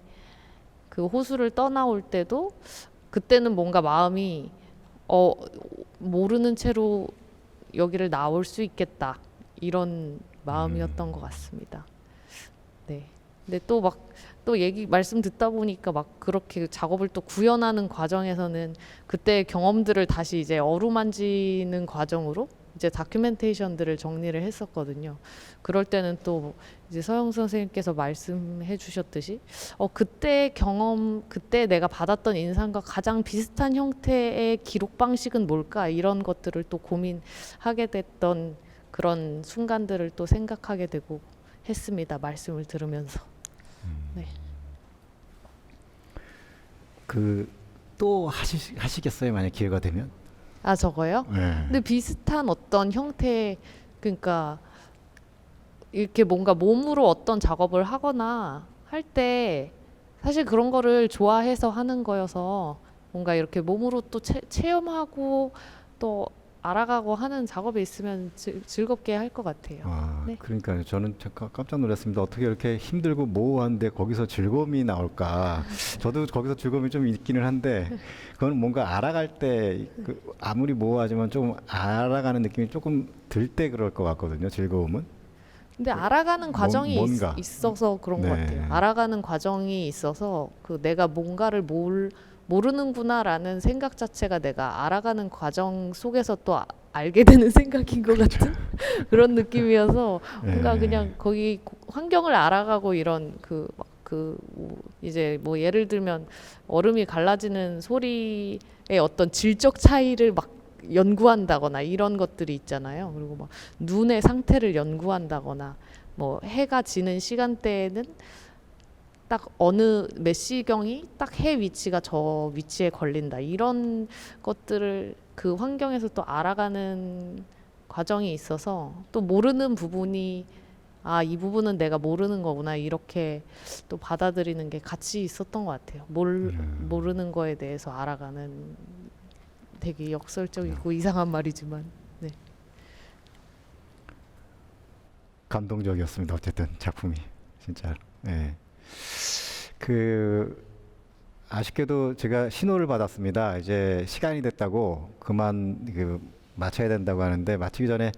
그 호수를 떠나올 때도 그때는 뭔가 마음이 모르는 채로 여기를 나올 수 있겠다 이런 마음이었던 것 같습니다. 네. 근데 또 말씀 듣다 보니까 막 그렇게 작업을 또 구현하는 과정에서는 그때 경험들을 다시 이제 어루만지는 과정으로 이제 다큐멘테이션들을 정리를 했었거든요. 그럴 때는 또 이제 서영 선생님께서 말씀해 주셨듯이 그때 그때 내가 받았던 인상과 가장 비슷한 형태의 기록 방식은 뭘까 이런 것들을 또 고민하게 됐던 그런 순간들을 또 생각하게 되고 했습니다. 말씀을 들으면서. 네. 또 하시겠어요? 만약 기회가 되면? 저거요? 네. 근데 비슷한 어떤 형태 그러니까 이렇게 뭔가 몸으로 어떤 작업을 하거나 할 때 사실 그런 거를 좋아해서 하는 거여서 뭔가 이렇게 몸으로 또 체험하고 또 알아가고 하는 작업이 있으면 즐겁게 할 것 같아요. 네. 그러니까요. 저는 잠깐 깜짝 놀랐습니다. 어떻게 이렇게 힘들고 모호한데 거기서 즐거움이 나올까? 저도 거기서 즐거움이 좀 있기는 한데 그건 뭔가 알아갈 때 아무리 모호하지만 조금 알아가는 느낌이 조금 들 때 그럴 것 같거든요. 즐거움은. 근데 알아가는 과정이 뭔가. 있어서 그런 것 같아요. 알아가는 과정이 있어서 내가 뭔가를 모르는구나라는 생각 자체가 내가 알아가는 과정 속에서 또 알게 되는 생각인 것 같은 그런 느낌이어서 뭔가 그냥 거기 환경을 알아가고 이런 이제 뭐 예를 들면 얼음이 갈라지는 소리의 어떤 질적 차이를 막 연구한다거나 이런 것들이 있잖아요. 그리고 막 눈의 상태를 연구한다거나 뭐 해가 지는 시간대에는 딱 어느 몇 시경이 딱 해 위치가 저 위치에 걸린다 이런 것들을 그 환경에서 또 알아가는 과정이 있어서 또 모르는 부분이 이 부분은 내가 모르는 거구나 이렇게 또 받아들이는 게 같이 있었던 것 같아요. 모르는 거에 대해서 알아가는 되게 역설적이고 이상한 말이지만 네. 감동적이었습니다. 어쨌든 작품이 진짜. 네. 아쉽게도 제가 신호를 받았습니다. 이제 시간이 됐다고 그만 마쳐야 된다고 하는데 마치기 전에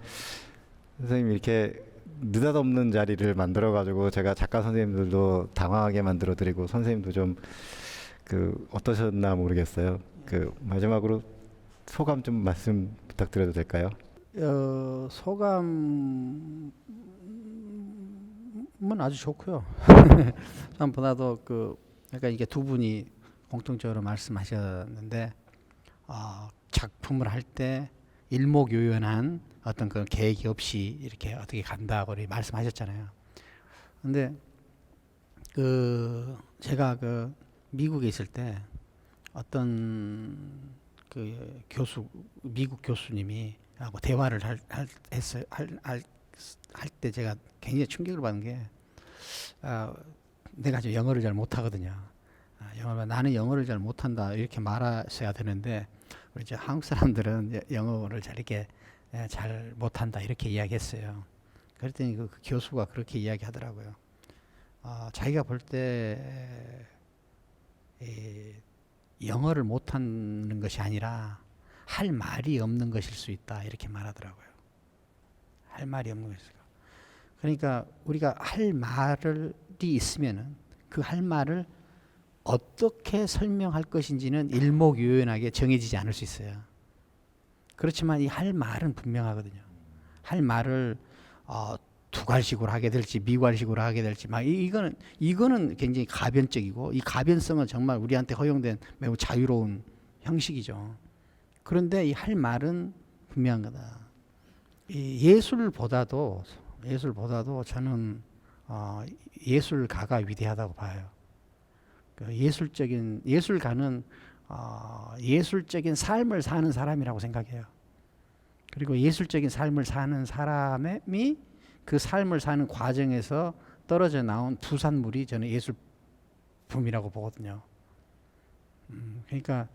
선생님 이렇게 느닷없는 자리를 만들어 가지고 제가 작가 선생님들도 당황하게 만들어 드리고 선생님도 좀 그 어떠셨나 모르겠어요. 그 마지막으로 소감 좀 말씀 부탁드려도 될까요? 소감은 아주 좋고요. 소감보다도 그러니까 이게 두 분이 공통적으로 말씀하셨는데 작품을 할 때 일목요연한 어떤 그 계획이 없이 이렇게 어떻게 간다고 말씀하셨잖아요. 근데 제가 미국에 있을 때 어떤 미국 교수님이 하고 대화를 할 때 제가 굉장히 충격을 받은 게 내가 지금 영어를 잘 못하거든요. 나는 영어를 잘 못한다 이렇게 말하셔야 되는데 우리 이제 한국 사람들은 영어를 잘 이렇게 잘 못한다 이렇게 이야기했어요. 그랬더니 그 교수가 그렇게 이야기하더라고요. 자기가 볼 때 영어를 못하는 것이 아니라 할 말이 없는 것일 수 있다 이렇게 말하더라고요. 할 말이 없는 것일 수 있다. 그러니까 우리가 할 말이 있으면은 그 할 말을 어떻게 설명할 것인지는 일목요연하게 정해지지 않을 수 있어요. 그렇지만 이 할 말은 분명하거든요. 할 말을 두괄식으로 하게 될지 미괄식으로 하게 될지 막 이거는 굉장히 가변적이고 이 가변성은 정말 우리한테 허용된 매우 자유로운 형식이죠. 그런데 이 할 말은 분명한 거다. 이 예술보다도 저는 예술가가 위대하다고 봐요. 예술가는 예술적인 삶을 사는 사람이라고 생각해요. 그리고 예술적인 삶을 사는 사람이 그 삶을 사는 과정에서 떨어져 나온 부산물이 저는 예술품이라고 보거든요. 그러니까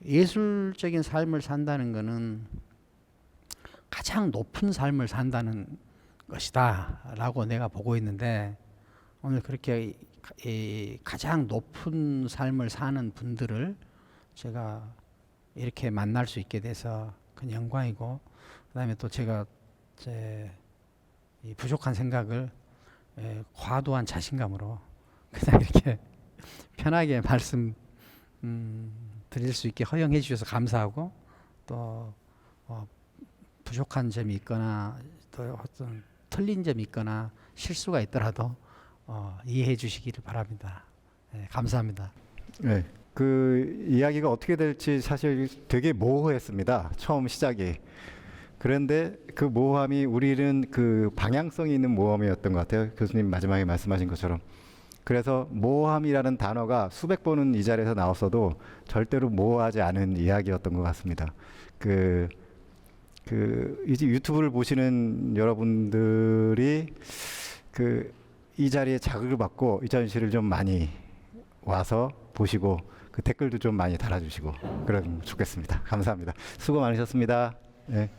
예술적인 삶을 산다는 것은 가장 높은 삶을 산다는 것이다라고 내가 보고 있는데 오늘 그렇게 가장 높은 삶을 사는 분들을 제가 이렇게 만날 수 있게 돼서 큰 영광이고 그다음에 또 제가 제 이 부족한 생각을 과도한 자신감으로 그냥 이렇게 편하게 말씀 드릴 수 있게 허용해 주셔서 감사하고 또 부족한 점이 있거나 또 어떤 틀린 점이 있거나 실수가 있더라도 이해해 주시기를 바랍니다. 감사합니다. 네. 그 이야기가 어떻게 될지 사실 되게 모호했습니다. 처음 시작이. 그런데 그 모호함이 우리는 그 방향성이 있는 모호함이었던 것 같아요. 교수님 마지막에 말씀하신 것처럼. 그래서 모호함이라는 단어가 수백 번은 이 자리에서 나왔어도 절대로 모호하지 않은 이야기였던 것 같습니다. 이제 유튜브를 보시는 여러분들이 이 자리에 자극을 받고 이 전시를 좀 많이 와서 보시고 그 댓글도 좀 많이 달아주시고 그러면 좋겠습니다. 감사합니다. 수고 많으셨습니다. 네.